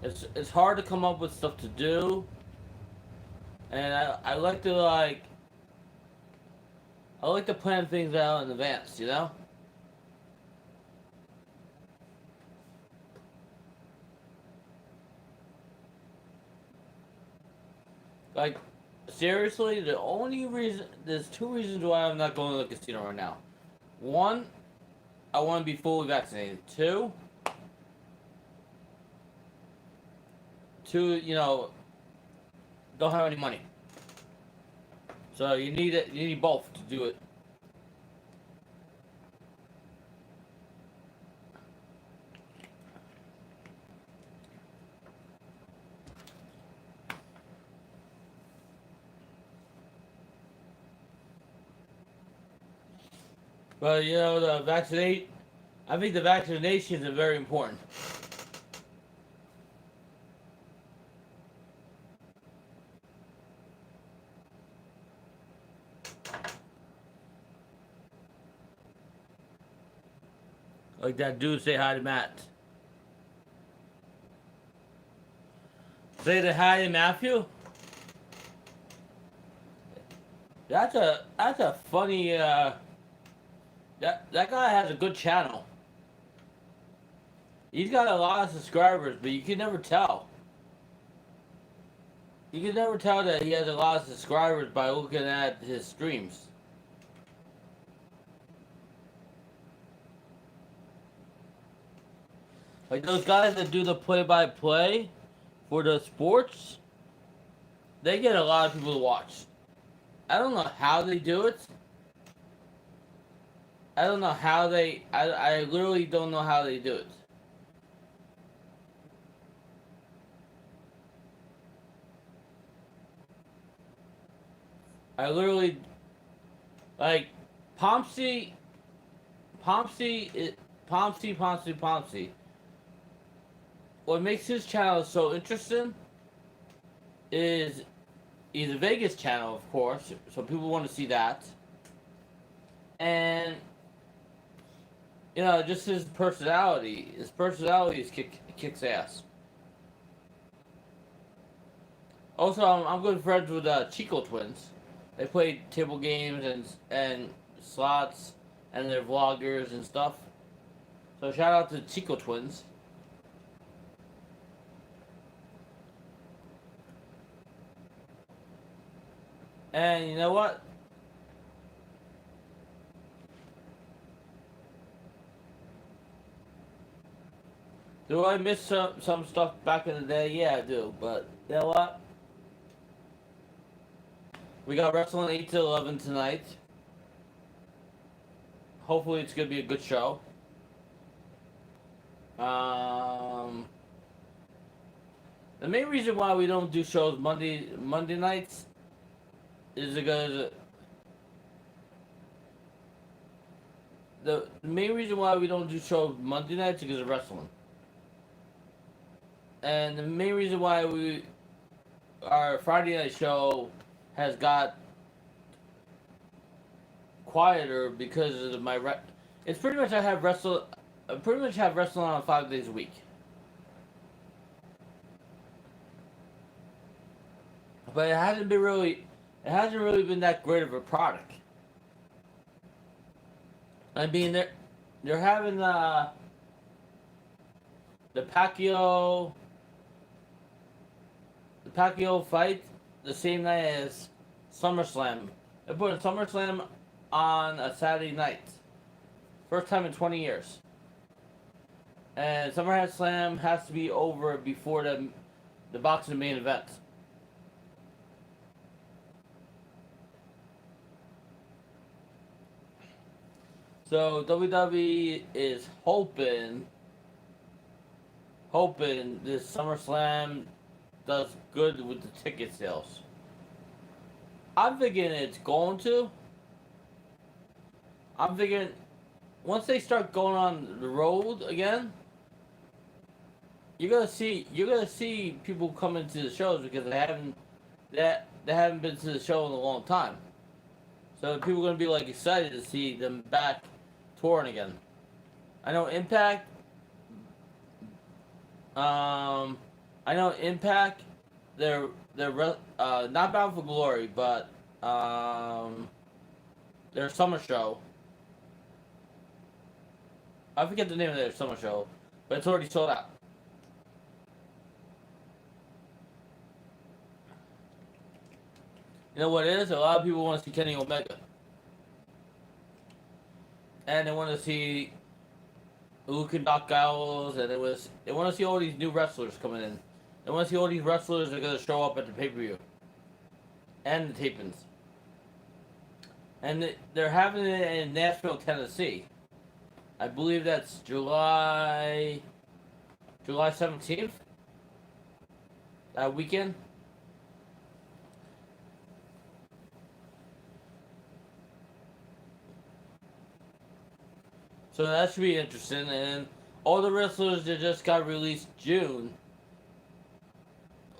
It's hard to come up with stuff to do, and I like to plan things out in advance. You know, like seriously, there's two reasons why I'm not going to the casino right now. One, I want to be fully vaccinated. Two, don't have any money. So you need it. You need both to do it. But the vaccinate. I think the vaccinations are very important. Like that dude, say hi to Matt. Say the hi to Matthew. That's a funny. That guy has a good channel. He's got a lot of subscribers, but you can never tell. You can never tell that he has a lot of subscribers by looking at his streams. Like those guys that do the play-by-play for the sports, they get a lot of people to watch. I don't know how they do it. I don't know how they. I literally don't know how they do it. I literally like Pomsey, Pomsey. What makes his channel so interesting is he's a Vegas channel, of course, so people want to see that, and just his personality. His personality kicks ass. Also, I'm good friends with Chico Twins. They play table games and slots, and they're vloggers and stuff. So shout out to Chico Twins. And you know what? Do I miss some stuff back in the day? Yeah, I do. But you know what? We got wrestling 8 to 11 tonight. Hopefully, it's gonna be a good show. The main reason why we don't do shows Monday nights is because the main reason why we don't do shows Monday nights is because of wrestling. And the main reason why our Friday night show has got quieter because of it's pretty much I pretty much have wrestling on 5 days a week. But it hasn't really been that great of a product. I mean, they're having the Pacquiao fight the same night as SummerSlam. They're putting SummerSlam on a Saturday night, first time in 20 years. And SummerSlam has to be over before the boxing main event. So WWE is hoping this SummerSlam does good with the ticket sales. I'm thinking it's going to. I'm thinking once they start going on the road again, you're gonna see people come into the shows because they haven't been to the show in a long time. So people are gonna be like excited to see them back touring again. I know Impact. They're not Bound for Glory, but their summer show. I forget the name of their summer show, but it's already sold out. You know what it is? A lot of people want to see Kenny Omega. And they want to see Luke and Doc Gallows, and they want to see all these new wrestlers coming in. They want to see all these wrestlers that are going to show up at the pay-per-view. And the tapings. And they're having it in Nashville, Tennessee. I believe that's July 17th. That weekend. So that should be interesting. And all the wrestlers that just got released June,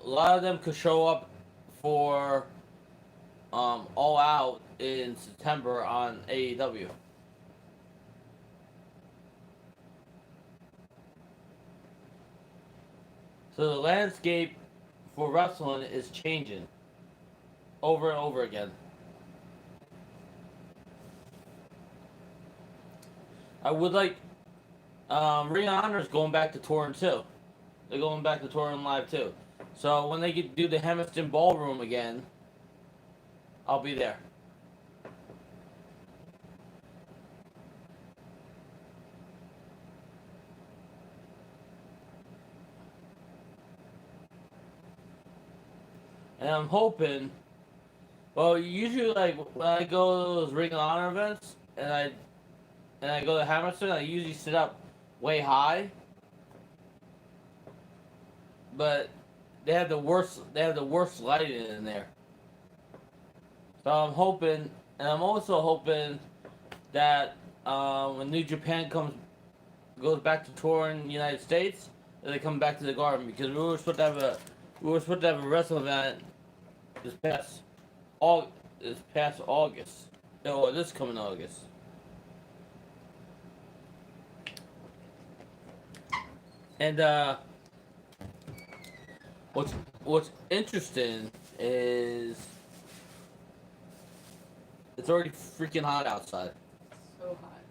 a lot of them could show up for All Out in September on AEW. So the landscape for wrestling is changing over and over again. I would like Ring of Honor is going back to touring too. They're going back to touring live too. So when they do the Hamilton Ballroom again, I'll be there. And I'm hoping. Well, usually like when I go to those Ring of Honor events, and I go to Hamilton, I usually sit up way high. But they have the worst lighting in there. So I'm hoping, and I'm also hoping that when New Japan goes back to tour in the United States, that they come back to the Garden, because we were supposed to have a wrestling event this past August. No, this coming August. And what's interesting is it's already freaking hot outside. So hot.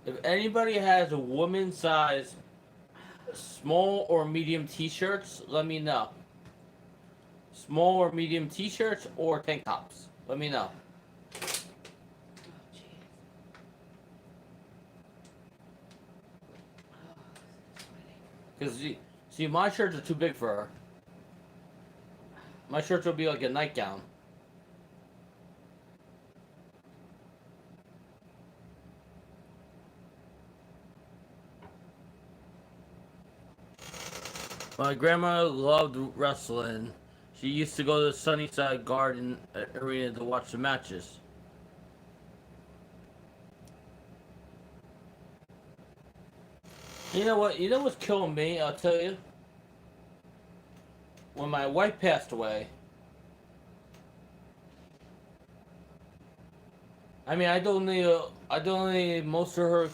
If anybody has a woman's size small or medium t-shirts, let me know. Small or medium t-shirts or tank tops, let me know. Oh, jeez. Oh, sweating. Because, see, my shirts are too big for her. My shirts will be like a nightgown. My grandma loved wrestling. She used to go to the Sunnyside Garden Arena to watch the matches. You know what? You know what's killing me? I'll tell you. When my wife passed away, I mean, I don't need most of her.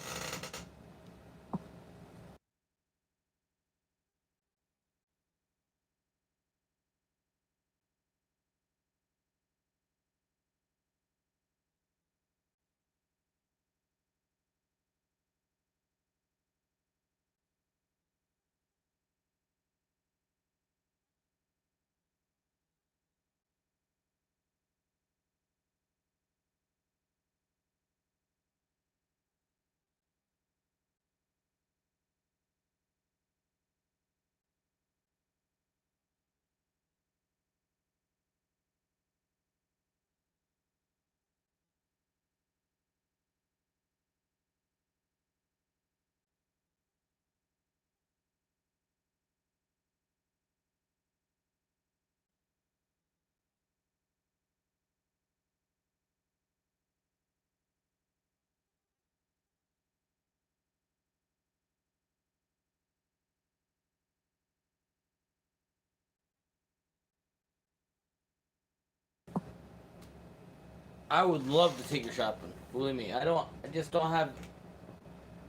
I would love to take her shopping. Believe me, I don't. I just don't have.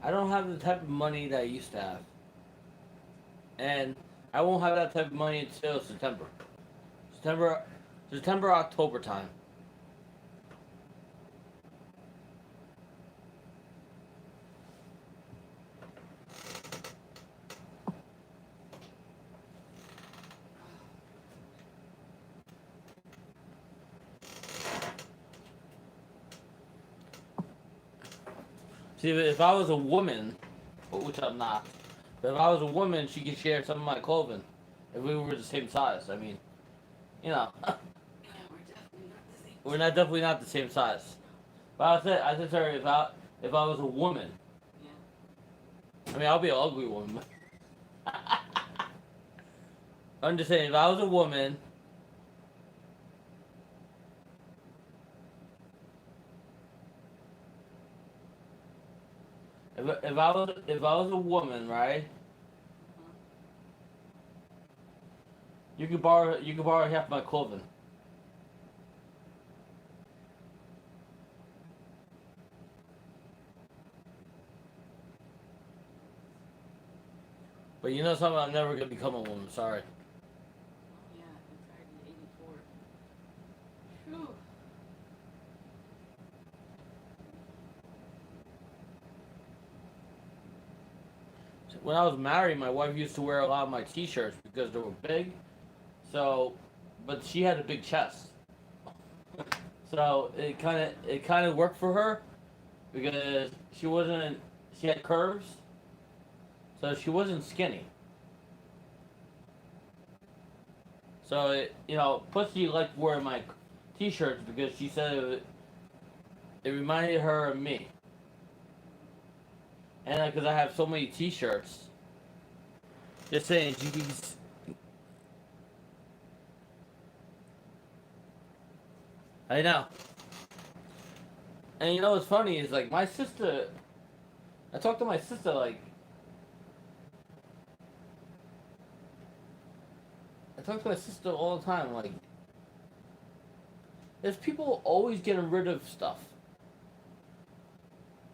I don't have the type of money that I used to have, and I won't have that type of money until September. September, September, October time. See, if I was a woman, which I'm not, but if I was a woman, she could share some of my clothing. If we were the same size, I mean, you know, Yeah, we're definitely not the same. we're not definitely not the same size. But I said to her, if I was a woman, Yeah. I mean, I'll be an ugly woman. I'm just saying, if I was a woman, if I was a woman, right? Uh-huh. You could borrow half my clothing. But you know something, I'm never gonna become a woman. Sorry. Oh yeah, it's already 84. Phew. When I was married, my wife used to wear a lot of my T-shirts because they were big. So, but she had a big chest, so it kind of worked for her because she had curves, so she wasn't skinny. So you know, plus she liked wearing my T-shirts because she said it reminded her of me, and because I have so many T-shirts, just saying she can. I know. And you know what's funny is like my sister. I talked to my sister like I talk to my sister all the time. Like, there's people always getting rid of stuff.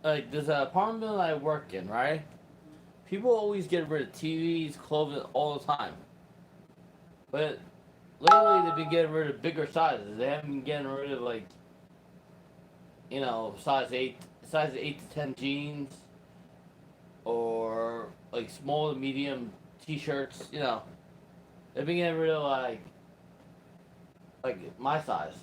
Like, there's an apartment that I work in, right? People always get rid of TVs, clothing all the time. But lately, they've been getting rid of bigger sizes. They haven't been getting rid of like, you know, size 8 to 10 jeans, or like small to medium T-shirts. You know, they've been getting rid of like my size.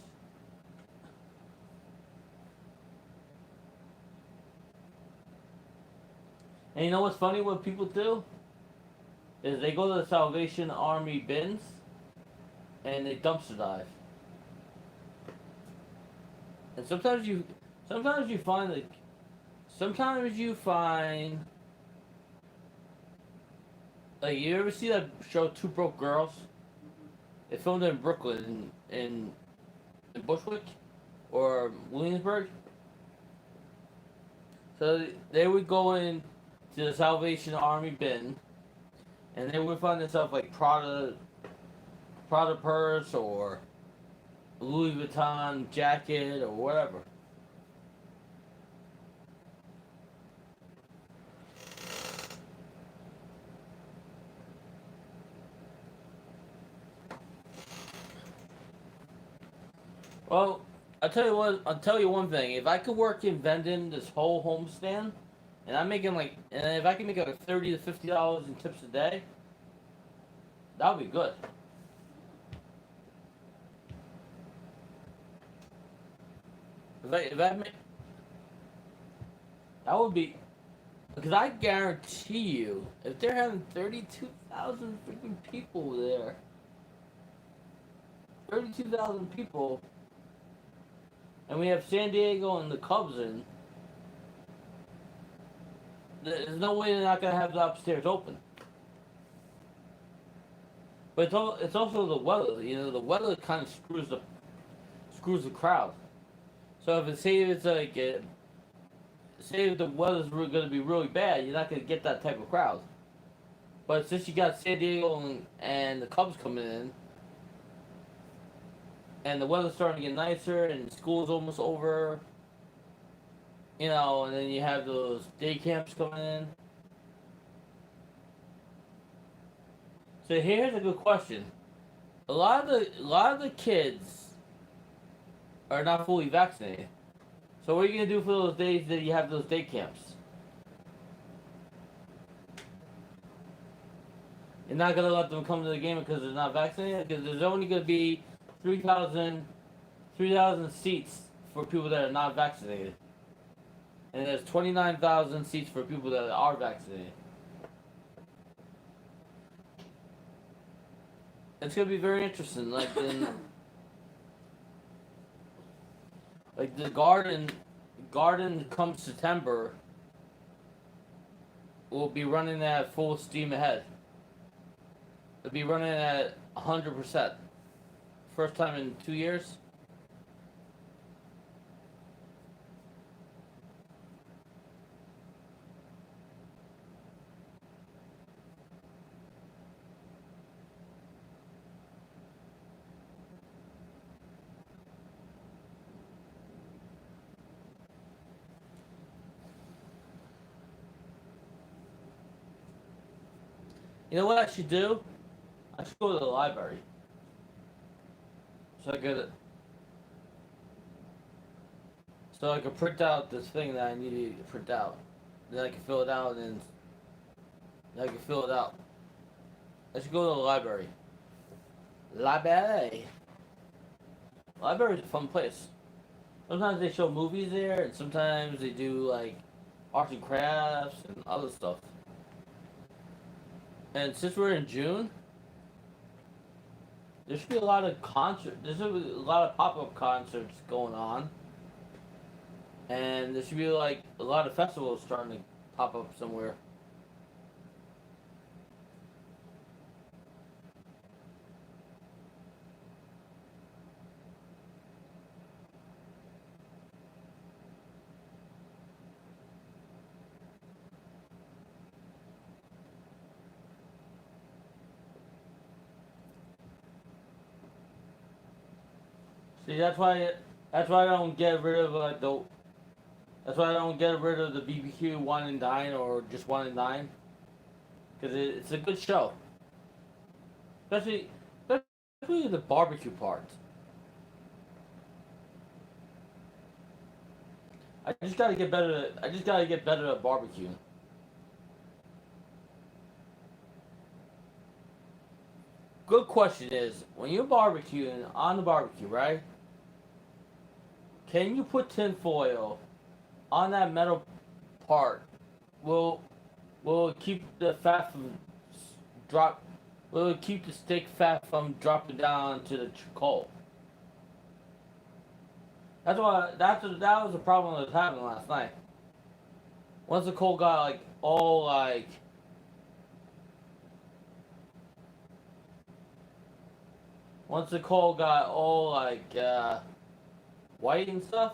And you know what's funny? What people do is they go to the Salvation Army bins and they dumpster dive. And sometimes you find like, sometimes you find Like, you ever see that show Two Broke Girls? Mhm. It filmed in Brooklyn, in Bushwick or Williamsburg. So they would go in to the Salvation Army bin, and they would find themselves like Prada purse or Louis Vuitton jacket or whatever. Well, I'll tell you what. I'll tell you one thing. If I could work in vending this whole homestand, and I'm making like, and if I can make like $30 to $50 in tips a day, that would be good. If I make, that would be, because I guarantee you, if they're having 32,000 freaking people there, 32,000 people, and we have San Diego and the Cubs in, there's no way they're not gonna have the upstairs open. But it's also the weather. You know, the weather kind of screws the crowd. So if it's say it's like say if the weather's going to be really bad, you're not going to get that type of crowd. But since you got San Diego and the Cubs coming in, and the weather's starting to get nicer, and school's almost over, you know, and then you have those day camps coming in. So here's a good question: a lot of the kids are not fully vaccinated. So what are you gonna do for those days that you have those day camps? You're not gonna let them come to the game because they're not vaccinated. Because there's only gonna be 3,000 seats for people that are not vaccinated, and there's 29,000 seats for people that are vaccinated. It's gonna be very interesting. Like the garden come September will be running at full steam ahead. It'll be running at 100%. First time in 2 years. You know what I should do? I should go to the library. So I could so I could print out this thing that I need to print out. Then I can fill it out and then I can fill it out. I should go to the library. Library. Library is a fun place. Sometimes they show movies there, and sometimes they do like arts and crafts and other stuff. And since we're in June, there should be a lot of concert. There's a lot of pop-up concerts going on, and there should be like a lot of festivals starting to pop up somewhere. See, that's why I don't get rid of like the. That's why I don't get rid of the BBQ Wine and Dine or just Wine and Dine, because it's a good show, especially especially the barbecue part. I just gotta get better. I just gotta get better at barbecue. Good question is, when you're barbecuing on the barbecue, right? Can you put tin foil on that metal part? Will will it keep the fat from drop? Will it keep the steak fat from dropping down to the coal? That was the problem that was happening last night. Once the coal got like all like once the coal got all like white and stuff,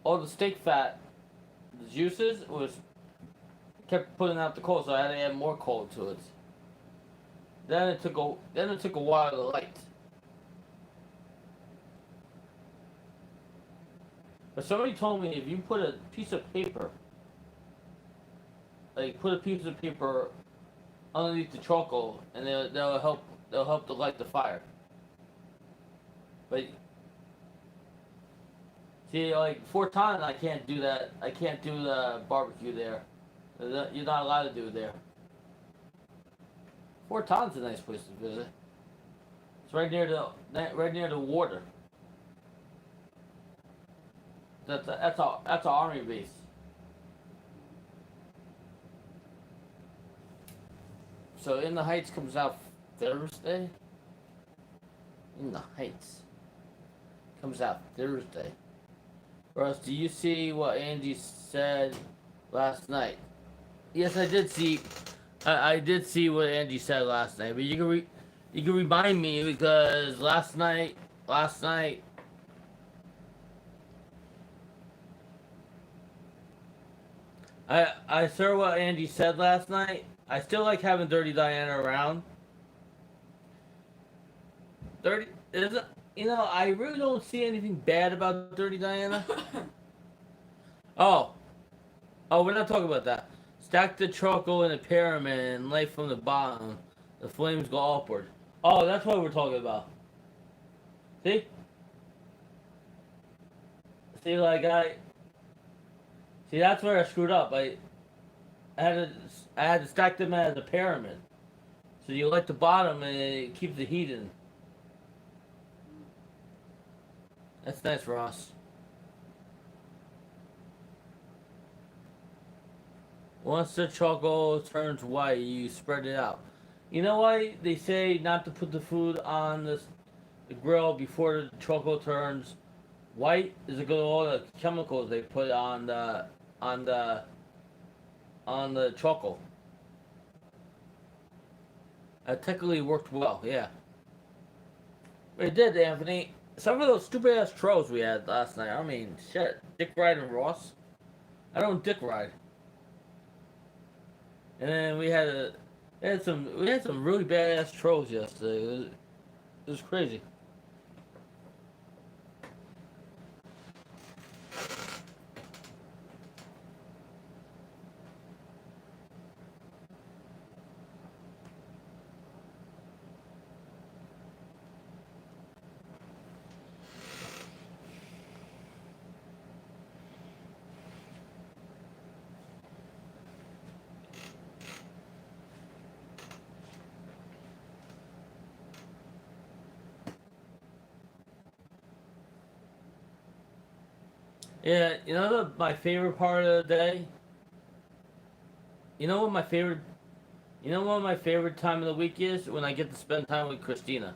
all the steak fat, the juices was kept putting out the coal, so I had to add more coal to it. Then it took a while to light. But somebody told me if you put a piece of paper, like put a piece of paper underneath the charcoal, and they'll help to light the fire. But see, like Fort Ton, I can't do that. I can't do the barbecue there. You're not allowed to do it there. Fort Ton's a nice place to visit. It's right near the water. That's a army base. So In the Heights comes out Thursday. In the Heights comes out Thursday. Russ, do you see what Angie said last night? Yes, I did see. I did see what Angie said last night, but you can remind me because last night, I saw what Angie said last night. I still like having Dirty Diana around. Dirty is I really don't see anything bad about Dirty Diana. Oh, we're not talking about that. Stack the charcoal in a pyramid and light from the bottom. The flames go upward. Oh, that's what we're talking about. See? See, like see, that's where I screwed up. I had to stack them as a pyramid. So you light the bottom and it keeps the heat in. That's nice, Ross. Once the charcoal turns white, you spread it out. You know why they say not to put the food on the grill before the charcoal turns white? Is because of all the chemicals they put on the charcoal. It technically worked well, yeah. It did, Anthony. Some of those stupid ass trolls we had last night. I mean, shit. Dick Ride and Ross. I don't Dick Ride. And then we had some really badass trolls yesterday. It was crazy. Yeah, my favorite part of the day. You know what my favorite. You know what my favorite time of the week is when I get to spend time with Christina.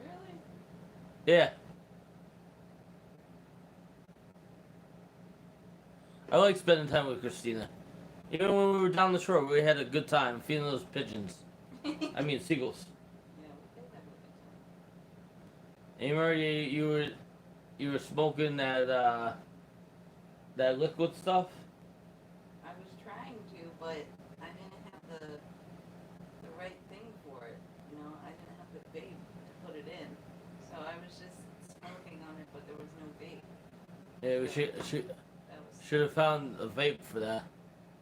Really? Yeah, I like spending time with Christina. Even when we were down the shore, we had a good time feeding those pigeons. I mean seagulls. Yeah, we did have a good time. And you remember you were smoking that liquid stuff. I was trying to, but I didn't have the right thing for it. I didn't have the vape to put it in, so I was just smoking on it, but there was no vape. Yeah, we That was should have found a vape for that.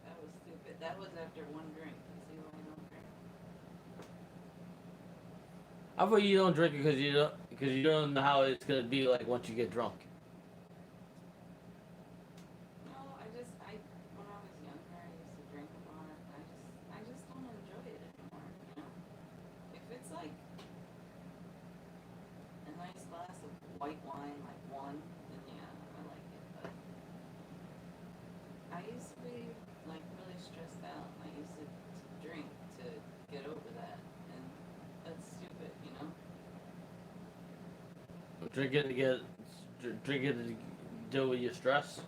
that was stupid. That was after one drink. You see why I don't drink? How about you don't drink it because you don't know how it's gonna be like once you get drunk. No, when I was younger, I used to drink a lot. I just don't enjoy it anymore. If it's like a nice glass of white wine, like one, then yeah, I like it. But I used to be like really stressed out. I used to drink to get over that, and that's stupid. Drinking to deal with your stress.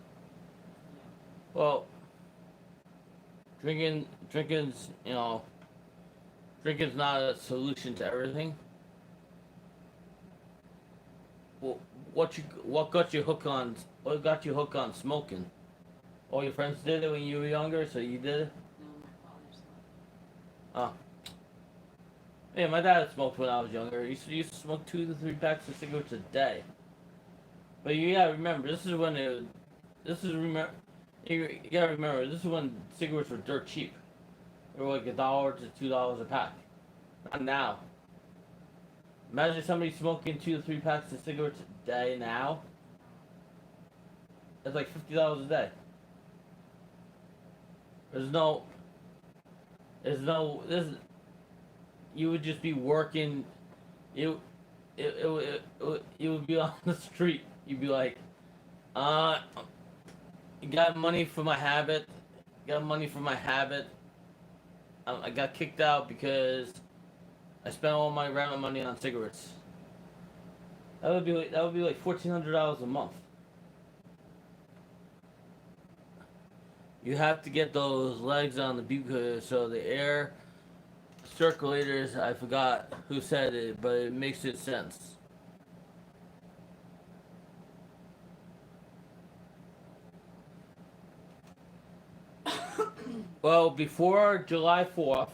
Well, drinking's Drinking's not a solution to everything. Well, what got you hooked on? What got you hooked on smoking? All your friends did it when you were younger, so you did it. No, my father smoked. Oh, yeah, my dad smoked when I was younger. He used to smoke 2 to 3 packs of cigarettes a day. But you gotta remember, this is when it. This is remember. You gotta remember, this is when cigarettes were dirt cheap. They were like $1 to $2 a pack. Not now. Imagine somebody smoking 2 to 3 packs of cigarettes a day now. That's like $50 a day. There's no. This. You would just be working. You would be on the street. You'd be like, you got money for my habit. Got money for my habit. I got kicked out because I spent all my rental money on cigarettes. That would be like $1,400 a month. You have to get those legs on the buca so the air circulators. I forgot who said it, but it makes it sense. Well, before July 4th,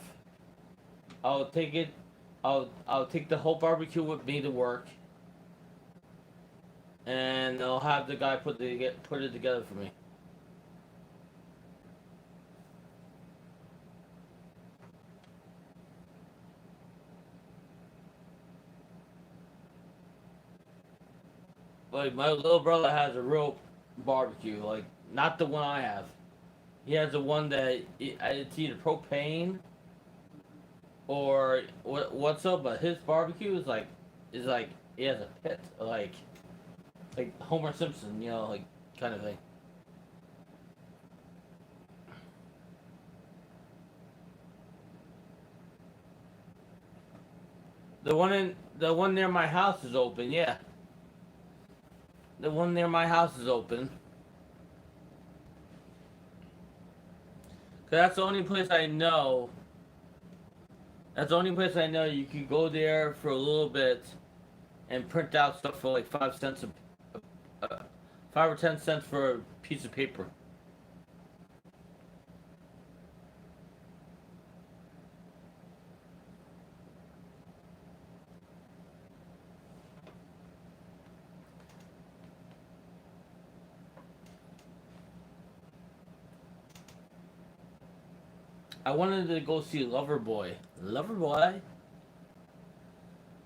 I'll take it. I'll take the whole barbecue with me to work, and I'll have the guy put it together for me. Like my little brother has a real barbecue, like not the one I have. He has the one that it's either propane or what's up, but his barbecue is like he has a pit, like Homer Simpson, like kind of thing. The one near my house is open, yeah. The one near my house is open. 'Cause that's the only place I know. That's the only place I know you can go there for a little bit and print out stuff for like 5 cents 5 or 10 cents for a piece of paper. I wanted to go see Loverboy. Loverboy?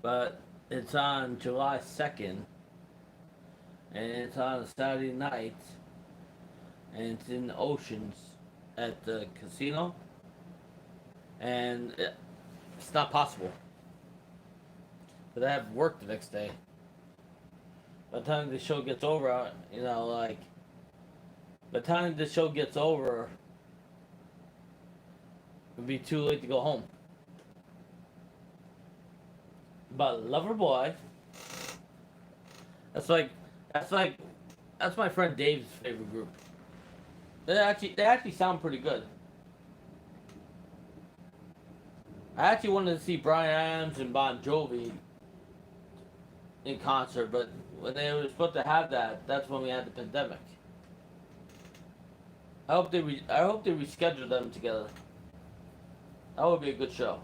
But it's on July 2nd. And it's on a Saturday night. And it's in the Oceans at the casino. And it's not possible. Because I have work the next day. By the time the show gets over, by the time the show gets over, it'd be too late to go home. But Loverboy, that's my friend Dave's favorite group. They actually sound pretty good. I actually wanted to see Bryan Adams and Bon Jovi in concert, but when they were supposed to have that, that's when we had the pandemic. I hope they reschedule them together. That would be a good show.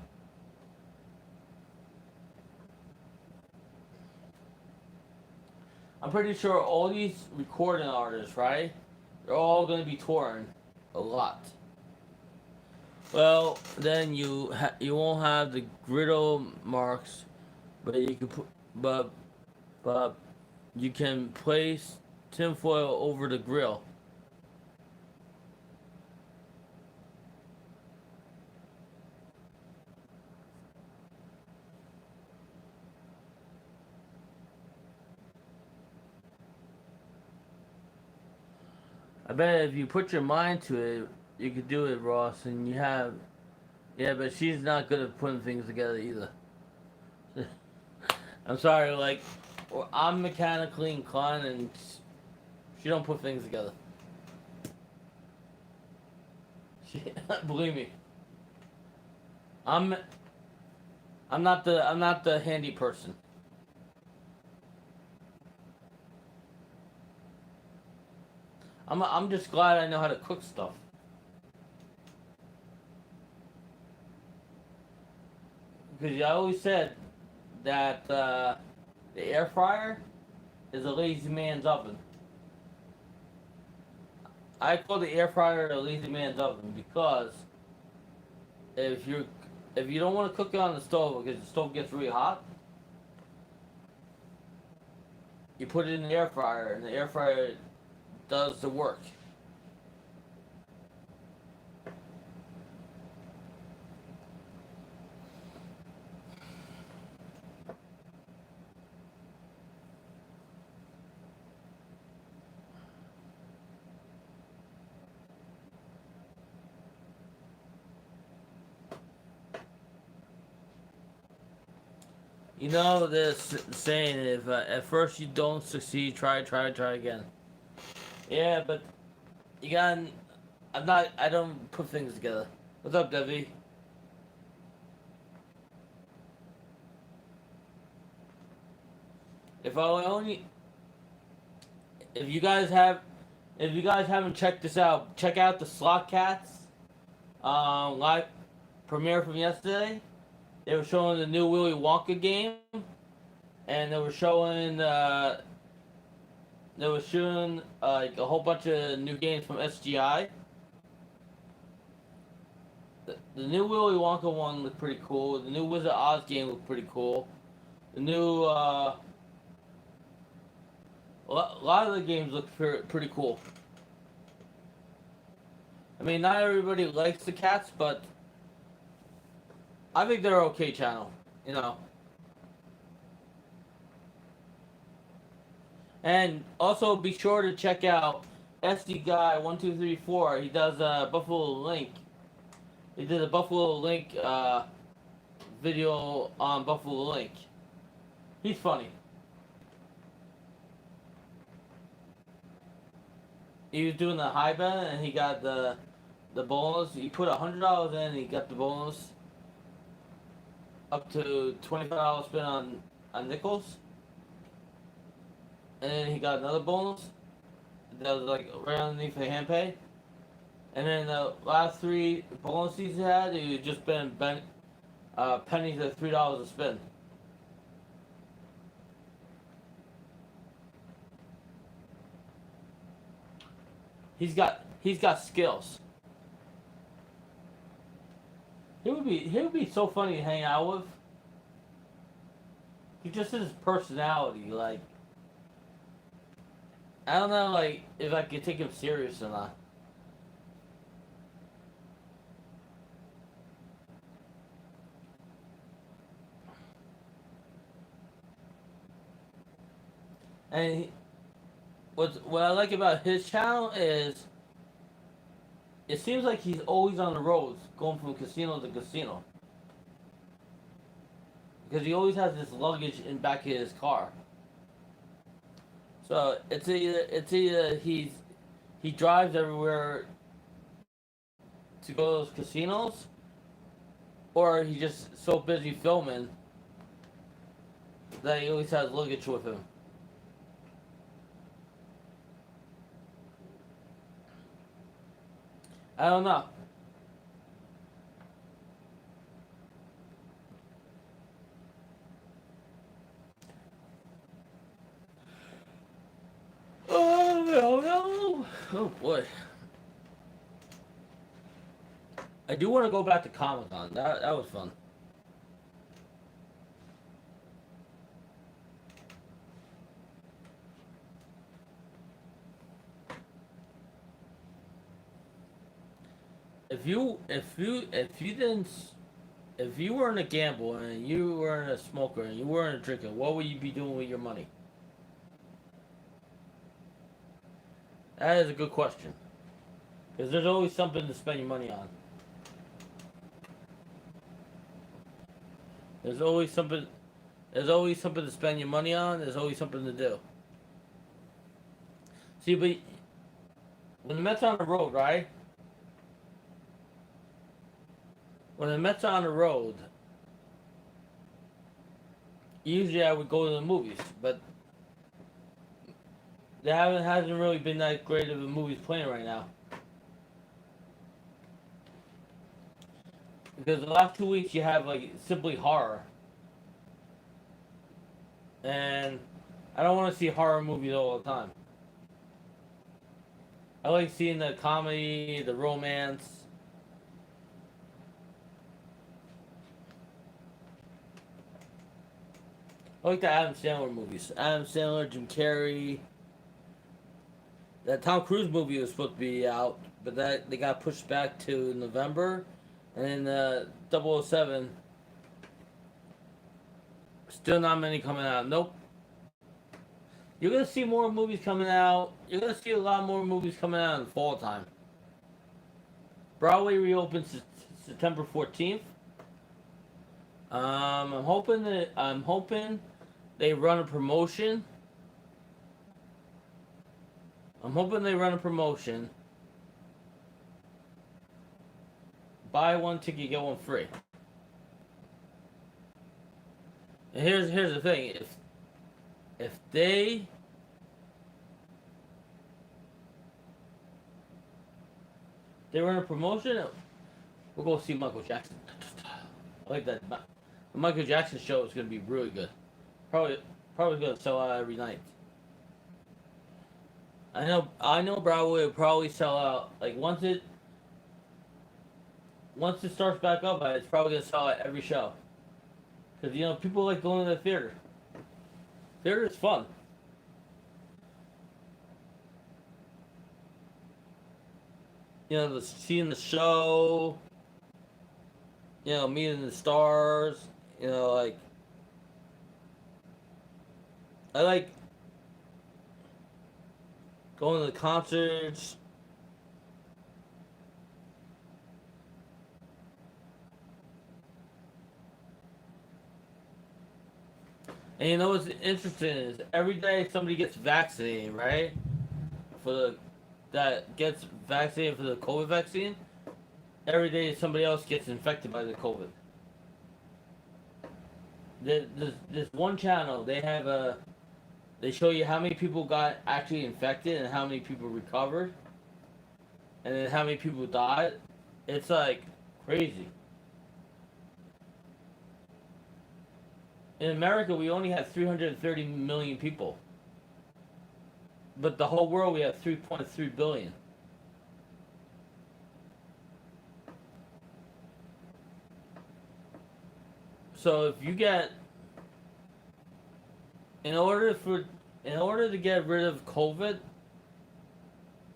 I'm pretty sure all these recording artists, right? They're all going to be touring a lot. Well, then you won't have the griddle marks, but you can put but you can place tinfoil over the grill. I bet if you put your mind to it, you could do it, Ross. And you have, yeah, but she's not good at putting things together either. I'm sorry, like, I'm mechanically inclined, and she don't put things together. She, believe me, I'm not the handy person. I'm just glad I know how to cook stuff. Because I always said that the air fryer is a lazy man's oven. I call the air fryer a lazy man's oven because if you if you don't want to cook it on the stove because the stove gets really hot, you put it in the air fryer and the air fryer does the work. You know this saying: if at first you don't succeed, try again. Yeah, but you got. I'm not. I don't put things together. What's up, Debbie? If I only, if you guys have, if you guys haven't checked this out, check out the Slot Cats live premiere from yesterday. They were showing the new Willy Wonka game, and they were showing like a whole bunch of new games from SGI. The new Willy Wonka one looked pretty cool. The new Wizard of Oz game looked pretty cool. The new a lot of the games look pretty cool. I mean, not everybody likes the cats, but I think they're okay channel. You know. And also be sure to check out SD Guy 1234. He does Buffalo Link. He did a Buffalo Link video on Buffalo Link. He's funny. He was doing the high bet and he got the bonus. He put $100 in and he got the bonus up to $25 spin on nickels. And then he got another bonus that was like right underneath the hand pay. And then the last three bonuses he had, he just been pennies at $3 a spin. He's got skills. He would be so funny to hang out with. He just his personality, like I don't know, like if I could take him serious or not. And what I like about his channel is it seems like he's always on the roads, going from casino to casino. Because he always has this luggage in back of his car. So it's either he drives everywhere to go to those casinos, or he's just so busy filming that he always has luggage with him. I don't know. Oh no! Oh boy. I do want to go back to Comic Con. That was fun. If you weren't a gambler and you weren't a smoker and you weren't a drinker, what would you be doing with your money? That is a good question. Because there's always something to spend your money on. There's always something. There's always something to spend your money on. There's always something to do. See, but when the Mets are on the road, right? When the Mets are on the road, usually I would go to the movies, but there hasn't really been that great of a movies playing right now. Because the last 2 weeks you have like simply horror, and I don't want to see horror movies all the time. I like seeing the comedy, the romance. I like the Adam Sandler movies. Adam Sandler, Jim Carrey. That Tom Cruise movie was supposed to be out, but that they got pushed back to November. And then 007, still not many coming out. Nope. You're gonna see more movies coming out. You're gonna see a lot more movies coming out in fall time. Broadway reopens September 14th. I'm hoping they run a promotion. Buy one ticket, get one free. And here's the thing: if they run a promotion, we'll go see Michael Jackson. I like that. The Michael Jackson show is gonna be really good. Probably gonna sell out every night. I know Broadway will probably sell out like once it starts back up. It's probably gonna sell out every show because people like going to the theater. Theater is fun. Seeing the show. Meeting the stars. Like I like going to the concerts. And what's interesting is every day somebody gets vaccinated, right? That gets vaccinated for the COVID vaccine. Every day somebody else gets infected by the COVID. There's one channel they show you how many people got actually infected and how many people recovered, and then how many people died. It's like crazy. In America, we only have 330 million people. But the whole world, we have 3.3 billion. So if you get, in order to get rid of COVID,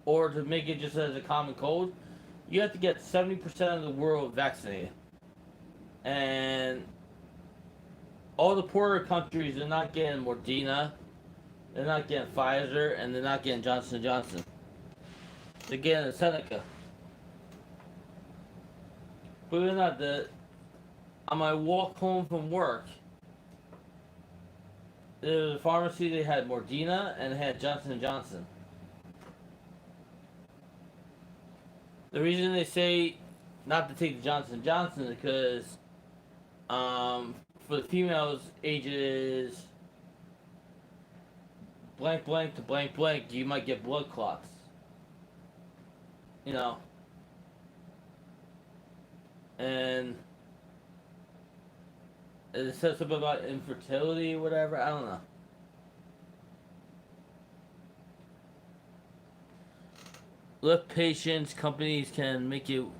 or to make it just as a common cold, you have to get 70% of the world vaccinated. And all the poorer countries are not getting Moderna, they're not getting Pfizer, and they're not getting Johnson & Johnson. They're getting Seneca. Believe it or not, on my walk home from work, there was a pharmacy, they had Moderna, and they had Johnson & Johnson. The reason they say not to take the Johnson & Johnson is because for the females ages blank blank to blank blank, you might get blood clots. And it says something about infertility, whatever. I don't know. Lift patients, companies can make you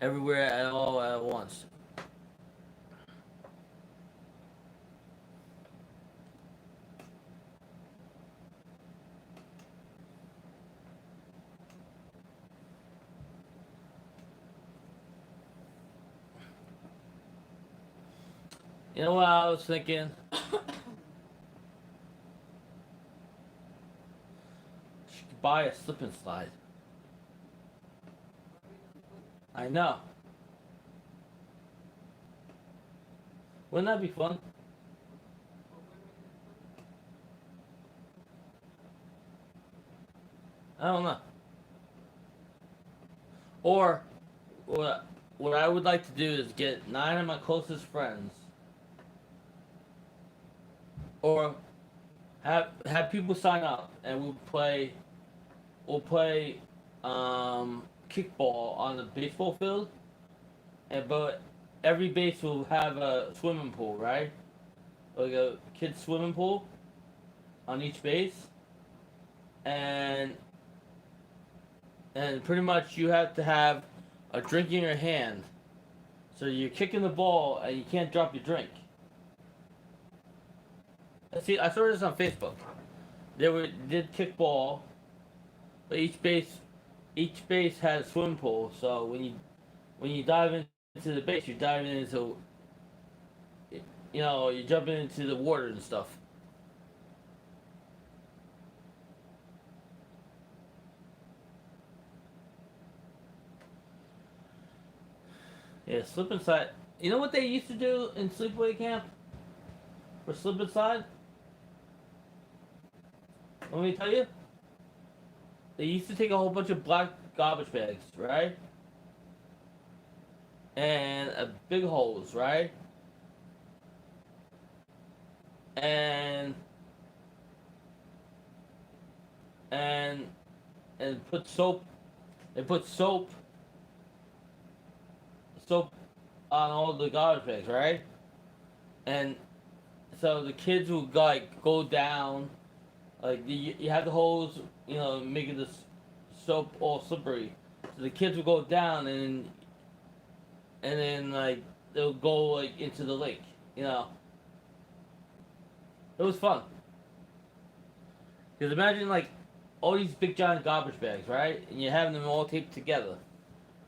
everywhere at all at once. You know what I was thinking? She could buy a slip and slide. I know. Wouldn't that be fun? I don't know. Or what I would like to do is get 9 of my closest friends or have people sign up and we'll play kickball on the baseball field, and but every base will have a swimming pool, right? Like a kid's swimming pool on each base, and pretty much you have to have a drink in your hand. So you're kicking the ball and you can't drop your drink. See, I saw this on Facebook. Did kickball, but each base had a swimming pool. So when you dive into the base, you're diving into, you're jumping into the water and stuff. Yeah, slip inside. You know what they used to do in sleepaway camp for slip inside? Let me tell you. They used to take a whole bunch of black garbage bags, right? And a big hose, right? And and put soap. They put soap on all the garbage bags, right? And so the kids would like go down, like you have the hose, making the soap all slippery. So the kids would go down and then like they'll go like into the lake. It was fun. Because imagine like all these big giant garbage bags, right? And you're having them all taped together,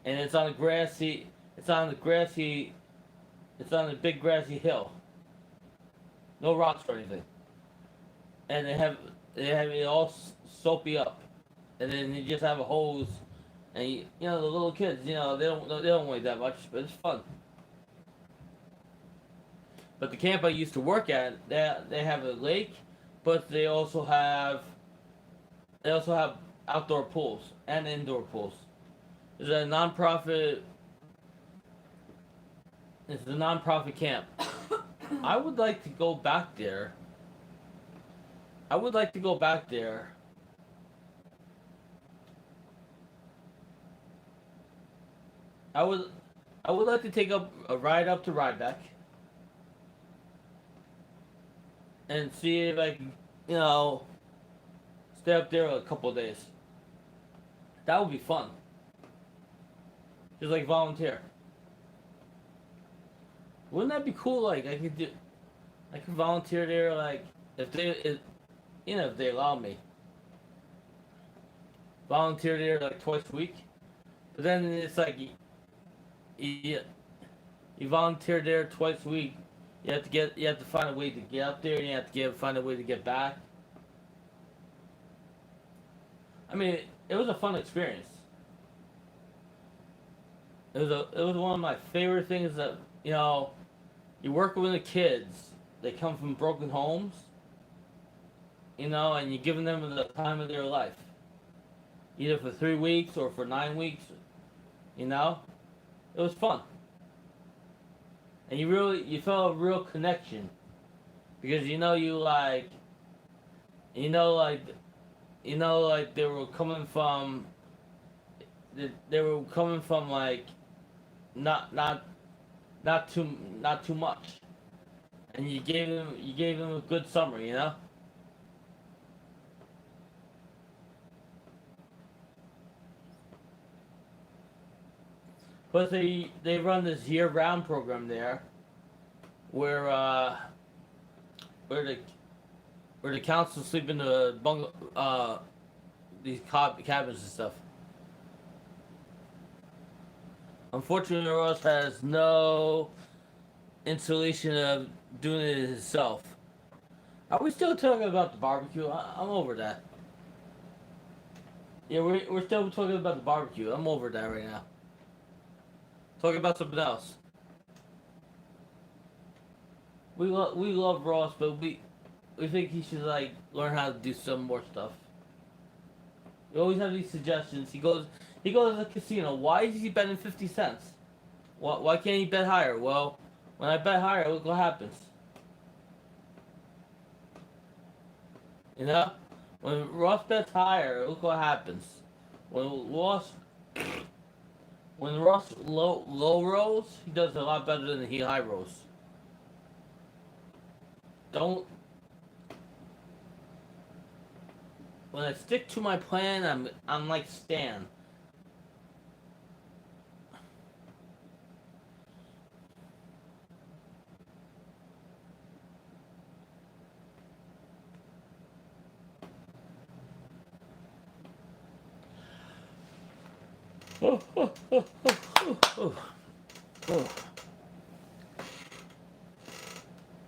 and it's on a grassy, it's on the grassy, it's on a big grassy hill. No rocks or anything. And they have it all soapy up, and then you just have a hose, and the little kids, they don't weigh that much, but it's fun. But the camp I used to work at, they have a lake, but they also have outdoor pools and indoor pools. It's a nonprofit. It's a nonprofit camp. I would like to go back there. I would like to go back there. I would I would like to take up a ride up to Ryback and see if I can, stay up there a couple of days. That would be fun. Just like volunteer. Wouldn't that be cool? Like I could volunteer there. Like if they allow me, volunteer there like twice a week. But then it's like you volunteer there twice a week. You have to find a way to get up there. And you have to find a way to get back. I mean, it was a fun experience. It was one of my favorite things that you work with the kids. They come from broken homes, and you're giving them the time of their life, either for 3 weeks or for 9 weeks. It was fun, and you felt a real connection because like they were coming from like not too much, and you gave them a good summer. But they run this year round program there, where where the where the council sleep in the these cabins and stuff. Unfortunately, Ross has no installation of doing it himself. Are we still talking about the barbecue? I'm over that. Yeah, we're still talking about the barbecue. I'm over that right now. Talking about something else. We love Ross, but we think he should like learn how to do some more stuff. We always have these suggestions. He goes to the casino. Why is he betting 50 cents? Why can't he bet higher? Well, when I bet higher, look what happens. You know, when Ross gets higher, look what happens. When Ross when Ross low rolls, he does a lot better than he high rolls. Don't. When I stick to my plan, I'm like Stan. Oh, oh, oh, oh, oh, oh.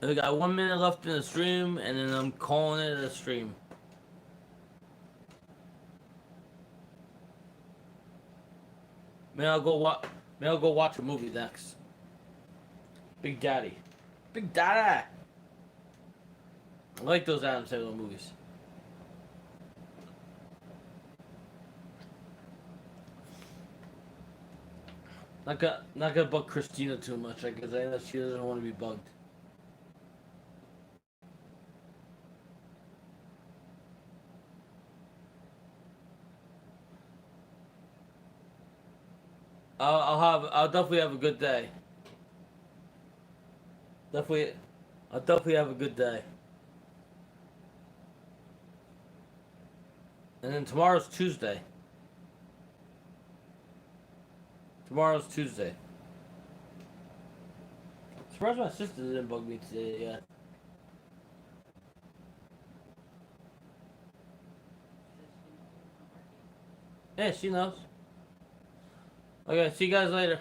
We got 1 minute left in the stream, and then I'm calling it a stream. Maybe I'll go watch a movie next. Big Daddy. Big Daddy. I like those Adam Sandler movies. Not gonna bug Christina too much, because I know she doesn't want to be bugged. I'll definitely have a good day. I'll definitely have a good day. And then tomorrow's Tuesday. Tomorrow's Tuesday. Surprised my sister didn't bug me today yet. Yeah, she knows. Okay, see you guys later.